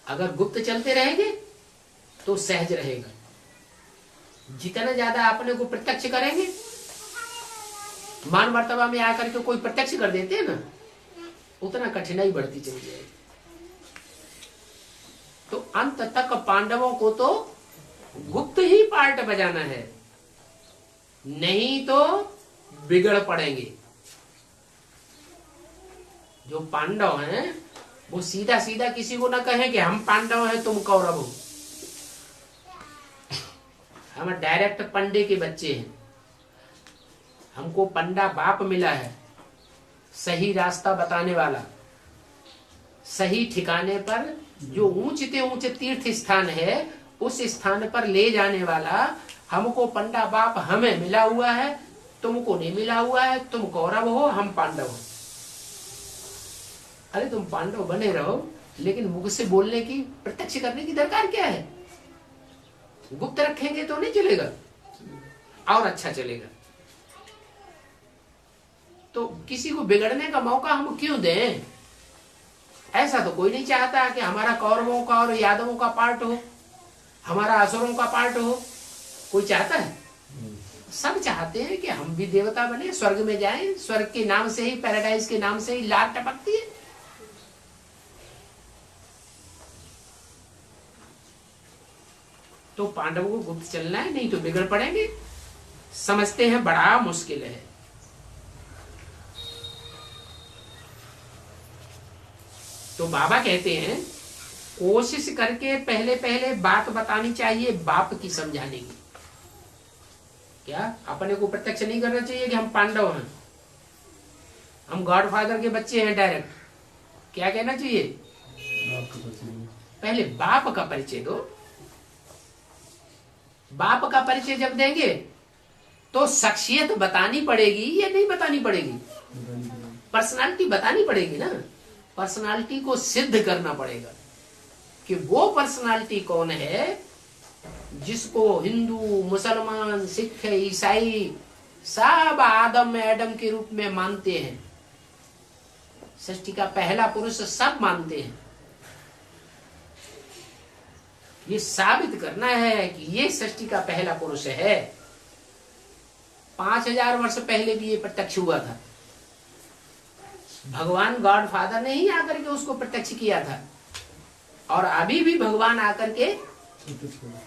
अगर गुप्त चलते रहेंगे तो सहज रहेगा। जितना ज्यादा अपने को प्रत्यक्ष करेंगे, मान मर्तबा में आकर के कोई प्रत्यक्ष कर देते हैं ना, उतना कठिनाई बढ़ती चली जाएगी। तो अंत तक पांडवों को तो गुप्त ही पार्ट बजाना है, नहीं तो बिगड़ पड़ेंगे। जो पांडव हैं वो सीधा सीधा किसी को ना कहे कि हम पांडव हैं तुम कौरव हो। हम डायरेक्ट पंडे के बच्चे हैं, हमको पंडा बाप मिला है, सही रास्ता बताने वाला, सही ठिकाने पर जो ऊंचते ऊंचे तीर्थ स्थान है उस स्थान पर ले जाने वाला हमको पंडा बाप हमें मिला हुआ है, तुमको नहीं मिला हुआ है। तुम कौरव हो, हम पांडव हो। अरे तुम पांडव बने रहो, लेकिन मुख से बोलने की, प्रत्यक्ष करने की दरकार क्या है? गुप्त रखेंगे तो नहीं चलेगा और अच्छा चलेगा। तो किसी को बिगड़ने का मौका हम क्यों दें? ऐसा तो कोई नहीं चाहता कि हमारा कौरवों का और यादवों का पार्ट हो, हमारा असुरों का पार्ट हो। कोई चाहता है? सब चाहते हैं कि हम भी देवता बने, स्वर्ग में जाएं। स्वर्ग के नाम से ही, पैराडाइज के नाम से ही लाट टपकती है। तो पांडवों को गुप्त चलना है, नहीं तो बिगड़ पड़ेंगे। समझते हैं बड़ा मुश्किल है। तो बाबा कहते हैं कोशिश करके पहले पहले बात बतानी चाहिए बाप की समझाने की। क्या अपने को प्रत्यक्ष नहीं करना चाहिए कि हम पांडव हैं, हम गॉड फादर के बच्चे हैं? डायरेक्ट क्या कहना चाहिए? पहले बाप का परिचय दो। बाप का परिचय जब देंगे तो शख्सियत बतानी पड़ेगी या नहीं बतानी पड़ेगी? पर्सनालिटी बतानी पड़ेगी ना। पर्सनालिटी को सिद्ध करना पड़ेगा कि वो पर्सनालिटी कौन है जिसको हिंदू, मुसलमान, सिख, ईसाई सब आदम एडम के रूप में मानते हैं। सृष्टि का पहला पुरुष सब मानते हैं। ये साबित करना है कि ये सृष्टि का पहला पुरुष है। 5000 वर्ष पहले भी ये प्रत्यक्ष हुआ था। भगवान गॉड फादर ने ही आकर के उसको प्रत्यक्ष किया था, और अभी भी भगवान आकर के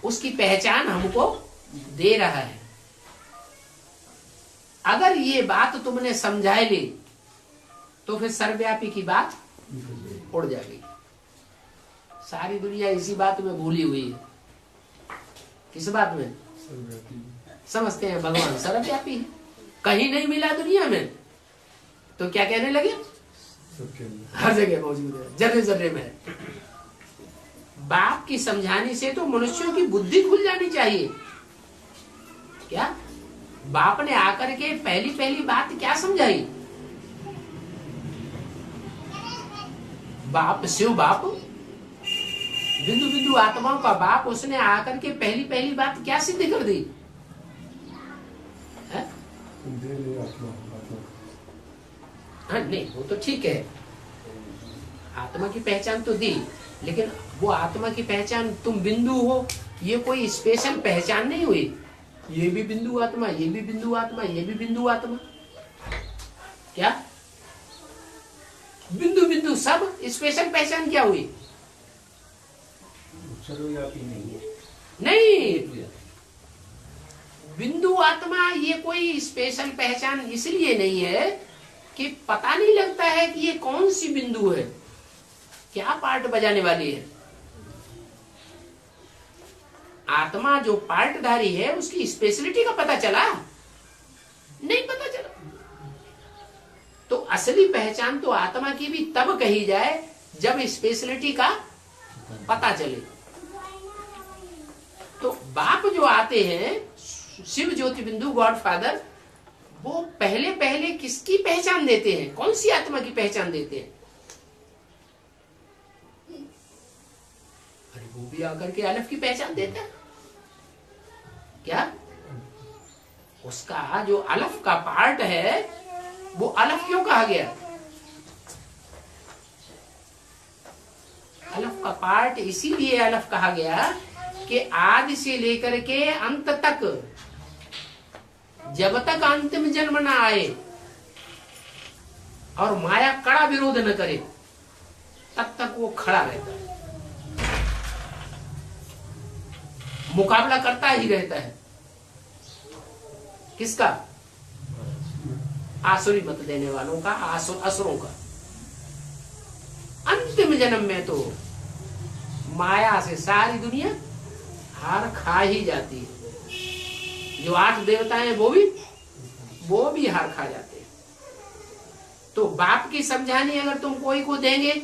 उसकी पहचान हमको दे रहा है। अगर ये बात तुमने समझा ली तो फिर सर्वव्यापी की बात उड़ जाएगी। सारी दुनिया इसी बात में भूली हुई है। किस बात में? समझते हैं भगवान सर्वव्यापी है, कहीं नहीं मिला दुनिया में, तो क्या कहने लगे? हर जगह मौजूद है, जर्रे जर्रे में। बाप की समझाने से तो मनुष्यों की बुद्धि खुल जानी चाहिए। क्या बाप ने आकर के पहली पहली बात क्या समझाई? बाप शिव बाप, बिंदु बिंदु आत्माओं का बाप, उसने आकर के पहली पहली बात क्या सिद्ध कर दी? हाँ नहीं, वो तो ठीक है, आत्मा की पहचान तो दी, लेकिन वो आत्मा की पहचान तुम बिंदु हो, ये कोई स्पेशल पहचान नहीं हुई। ये भी बिंदु आत्मा, ये भी बिंदु आत्मा, ये भी बिंदु आत्मा। क्या बिंदु बिंदु सब स्पेशल पहचान क्या हुई? सर्वव्यापी नहीं है। नहीं, बिंदु आत्मा ये कोई स्पेशल पहचान इसलिए नहीं है कि पता नहीं लगता है कि ये कौन सी बिंदु है, क्या पार्ट बजाने वाली है। आत्मा जो पार्टधारी है उसकी स्पेशलिटी का पता चला? नहीं पता चला। तो असली पहचान तो आत्मा की भी तब कही जाए जब स्पेशलिटी का पता चले। तो बाप जो आते हैं, शिव ज्योति बिंदु गॉड फादर, वो पहले पहले किसकी पहचान देते हैं? कौन सी आत्मा की पहचान देते हैं? अरे वो भी आकर के अलफ की पहचान देता है। क्या उसका जो अलफ का पार्ट है वो अलफ क्यों कहा गया? अलफ का पार्ट इसीलिए अलफ कहा गया कि आदि से लेकर के अंत तक, जब तक अंतिम जन्म ना आए और माया कड़ा विरोध न करे तब तक वो खड़ा रहता है, मुकाबला करता ही रहता है। किसका? आसुरी मत देने वालों का, असुरों का। अंतिम जन्म में तो माया से सारी दुनिया हार खा ही जाती है। जो 8 देवता हैं वो भी हार खा जाते हैं। तो बाप की समझानी अगर तुम कोई को देंगे,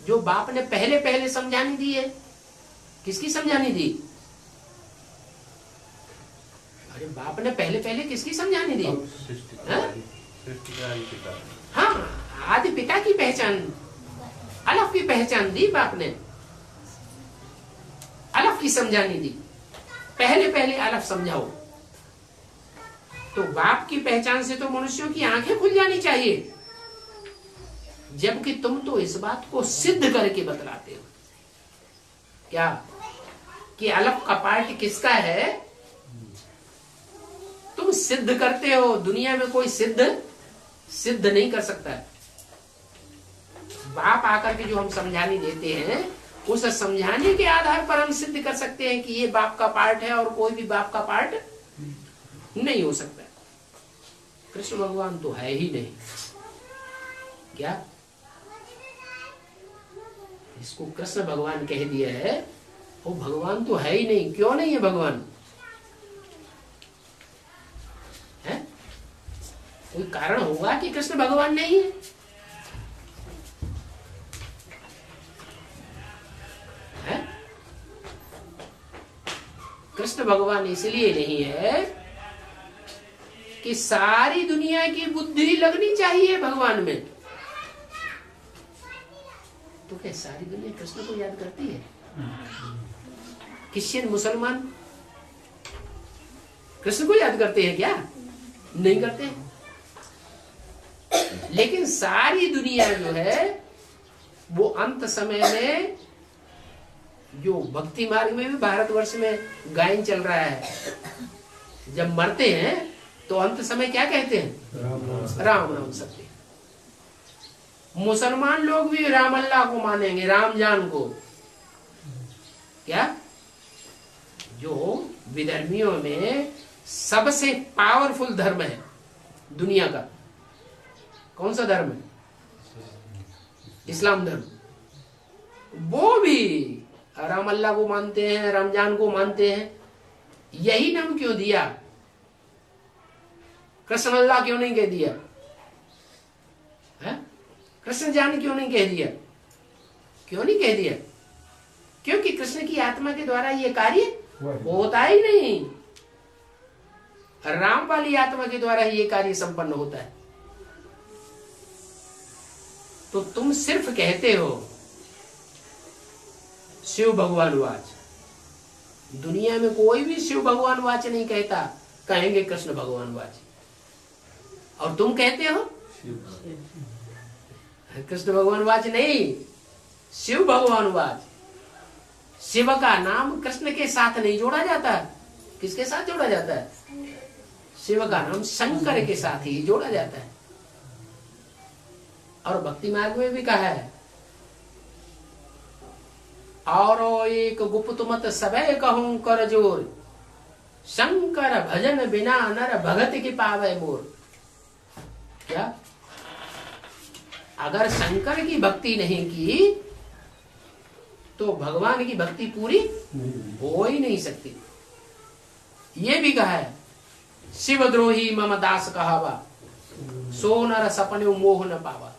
जो बाप ने पहले पहले समझानी दी है, किसकी समझानी दी? अरे बाप ने पहले पहले किसकी समझानी दी? हाँ, आदि पिता की पहचान, अलफ की पहचान दी बाप ने, अलफ की समझानी दी। पहले पहले अलफ समझाओ। तो बाप की पहचान से तो मनुष्यों की आंखें खुल जानी चाहिए, जबकि तुम तो इस बात को सिद्ध करके बतलाते हो। क्या कि अलफ का पार्ट किसका है? तुम सिद्ध करते हो। दुनिया में कोई सिद्ध नहीं कर सकता है। बाप आकर के जो हम समझाने देते हैं, उस समझाने के आधार पर हम सिद्ध कर सकते हैं कि ये बाप का पार्ट है और कोई भी बाप का पार्ट नहीं हो सकता। कृष्ण भगवान तो है ही नहीं। क्या इसको कृष्ण भगवान कह दिया है? वो भगवान तो है ही नहीं। क्यों नहीं है भगवान? है कोई कारण होगा कि कृष्ण भगवान नहीं है? कृष्ण भगवान इसलिए नहीं है कि सारी दुनिया की बुद्धि लगनी चाहिए भगवान में। क्या सारी दुनिया कृष्ण को याद करती है? क्रिश्चियन मुसलमान कृष्ण को याद करते हैं क्या? नहीं करते। लेकिन सारी दुनिया जो है वो अंत समय में, जो भक्ति मार्ग में भी भारतवर्ष में गायन चल रहा है, जब मरते हैं तो अंत समय क्या कहते हैं? राम नाम सत्य। मुसलमान लोग भी राम अल्लाह को मानेंगे, राम जान को। क्या? जो विधर्मियों में सबसे पावरफुल धर्म है दुनिया का, कौन सा धर्म है? इस्लाम धर्म। वो भी राम अल्लाह को मानते हैं, रमजान को मानते हैं। यही नाम क्यों दिया? कृष्ण अल्लाह क्यों नहीं कह दिया है? कृष्ण जान क्यों नहीं कह दिया? क्यों नहीं कह दिया? क्योंकि कृष्ण की आत्मा के द्वारा ये कार्य होता ही नहीं। राम वाली आत्मा के द्वारा ही ये कार्य संपन्न होता है। तो तुम सिर्फ कहते हो शिव भगवान वाच। दुनिया में कोई भी शिव भगवान वाच नहीं कहता, कहेंगे कृष्ण भगवान वाच। और तुम कहते हो कृष्ण भगवान वाच नहीं, शिव भगवान वाच। शिव का नाम कृष्ण के साथ नहीं जोड़ा जाता। किसके साथ जोड़ा जाता है? शिव का नाम शंकर के साथ ही जोड़ा जाता है। और भक्ति मार्ग में भी कहा है, और एक गुप्त मत सबे कहूं कर जोर, शंकर भजन बिना नर भगत की पावे मोर। क्या? अगर शंकर की भक्ति नहीं की तो भगवान की भक्ति पूरी हो ही नहीं सकती। ये भी कहा है, शिवद्रोही मम दास कहावा, सो नर सपने मोह न पावा।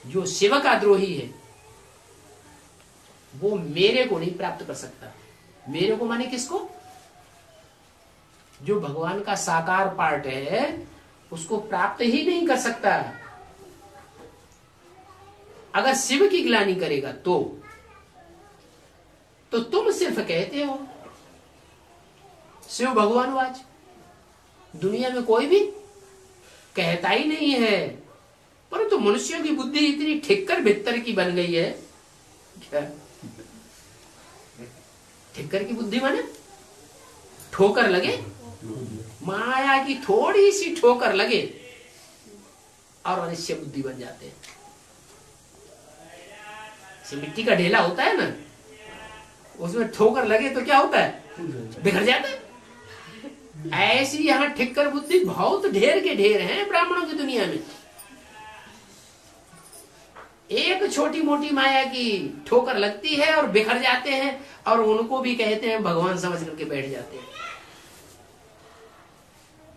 जो शिव का द्रोही है वो मेरे को नहीं प्राप्त कर सकता। मेरे को माने किसको? जो भगवान का साकार पार्ट है उसको प्राप्त ही नहीं कर सकता। अगर शिव की ग्लानि करेगा तो तुम सिर्फ कहते हो शिव भगवान वाच। दुनिया में कोई भी कहता ही नहीं है। परंतु मनुष्यों की बुद्धि इतनी ठिक्कर भित्तर की बन गई है। क्या? ठिक्कर की बुद्धि माने ठोकर लगे, माया की थोड़ी सी ठोकर लगे और मनुष्य बुद्धि बन जाते हैं। मिट्टी का ढेला होता है ना, उसमें ठोकर लगे तो क्या होता है? बिखर जाता है। ऐसी यहाँ ठिक्कर बुद्धि बहुत ढेर के ढेर हैं ब्राह्मणों की दुनिया में। एक छोटी मोटी माया की ठोकर लगती है और बिखर जाते हैं, और उनको भी कहते हैं भगवान समझ करके बैठ जाते हैं।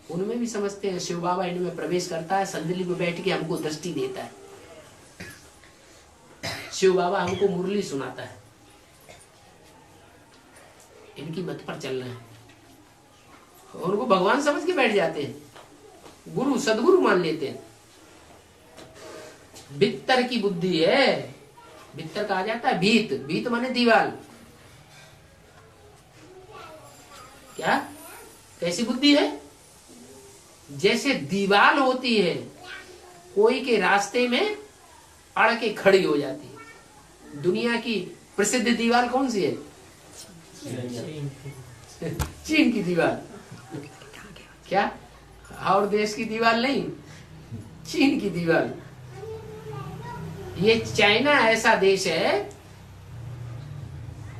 उनमें भी समझते हैं शिव बाबा इनमें प्रवेश करता है, संदली में बैठ के हमको दृष्टि देता है, शिव बाबा हमको मुरली सुनाता है। इनकी मत पर चलना है। उनको भगवान समझ के बैठ जाते हैं, गुरु सदगुरु मान लेते हैं। भित्तर की बुद्धि है। भित्तर कहा जाता है भीत। भीत माने दीवाल। क्या? कैसी बुद्धि है? जैसे दीवाल होती है, कोई के रास्ते में अड़ के खड़ी हो जाती है। दुनिया की प्रसिद्ध दीवार कौन सी है? चीन की दीवार। क्या? और देश की दीवार नहीं, चीन की दीवार। ये चाइना ऐसा देश है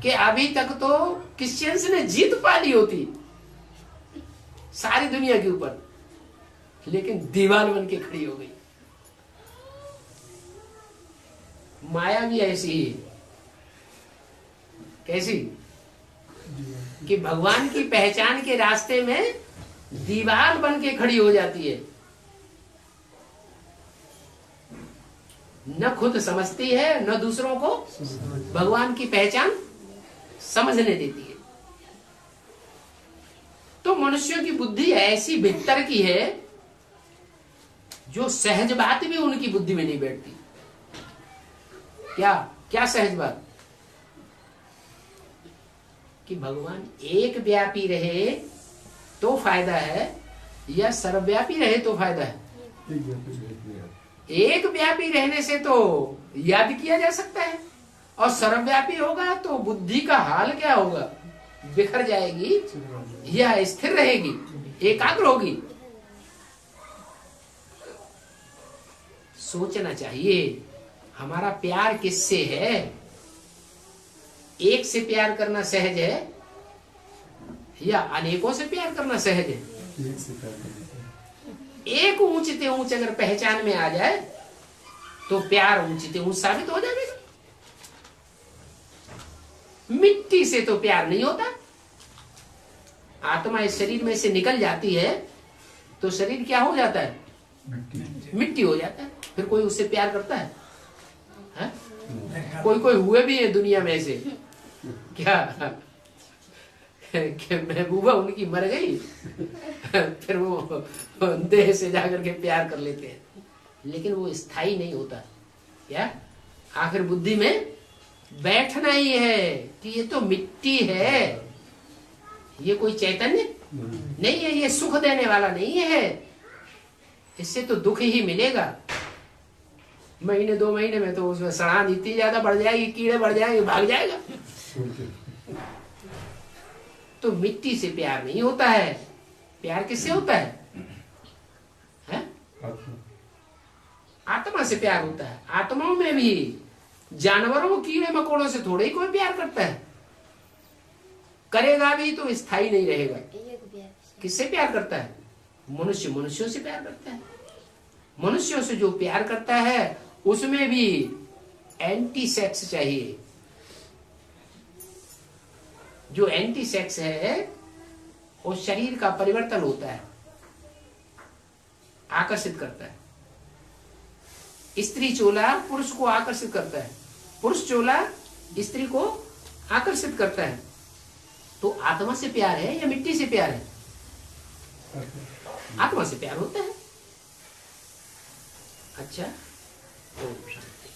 कि अभी तक तो क्रिश्चियंस ने जीत पा ली होती सारी दुनिया के ऊपर, लेकिन दीवार बन के खड़ी हो गई। माया भी ऐसी ही। कैसी? कि भगवान की पहचान के रास्ते में दीवार बन के खड़ी हो जाती है। न खुद समझती है, न दूसरों को भगवान की पहचान समझने देती है। तो मनुष्यों की बुद्धि ऐसी भीतर की है जो सहज बात भी उनकी बुद्धि में नहीं बैठती। क्या क्या सहज बात कि भगवान एक व्यापी रहे तो फायदा है या सर्वव्यापी रहे तो फायदा है? एक व्यापी रहने से तो याद किया जा सकता है, और सर्वव्यापी होगा तो बुद्धि का हाल क्या होगा? बिखर जाएगी या स्थिर रहेगी, एकाग्र होगी। सोचना चाहिए हमारा प्यार किससे है? एक से प्यार करना सहज है या अनेकों से प्यार करना सहज है? एक ऊंचते ऊंच अगर पहचान में आ जाए तो प्यार ऊंचते ऊंच साबित हो जाएगा। मिट्टी से तो प्यार नहीं होता। आत्मा इस शरीर में से निकल जाती है तो शरीर क्या हो जाता है? मिट्टी हो जाता है। फिर कोई उससे प्यार करता है? कोई कोई हुए भी है दुनिया में से क्या कि महबूबा उनकी मर गई फिर वो देह से जाकर के प्यार कर लेते हैं, लेकिन वो स्थायी नहीं होता। क्या आखिर बुद्धि में बैठना ही है कि ये तो मिट्टी है, ये कोई चैतन्य नहीं है, ये सुख देने वाला नहीं है, इससे तो दुख ही मिलेगा। महीने 2 महीने में तो उसमें सड़ान इतनी ज्यादा बढ़ जाएगी, कीड़े बढ़ जाएंगे, भाग जाएगा। तो मिट्टी से प्यार नहीं होता है। प्यार किससे होता है? आत्मा से प्यार होता है। आत्माओं में भी जानवरों, कीड़े मकोड़ों से थोड़े ही कोई प्यार करता है, करेगा भी तो स्थायी नहीं रहेगा। किससे प्यार करता है? मनुष्य मनुष्यों से प्यार करता है। मनुष्यों से जो प्यार करता है उसमें भी एंटी सेक्स चाहिए। जो एंटी सेक्स है वो शरीर का परिवर्तन होता है, आकर्षित करता है। स्त्री चोला पुरुष को आकर्षित करता है, पुरुष चोला स्त्री को आकर्षित करता है। तो आत्मा से प्यार है या मिट्टी से प्यार है? आत्मा से प्यार होता है। अच्छा, ओम शांति।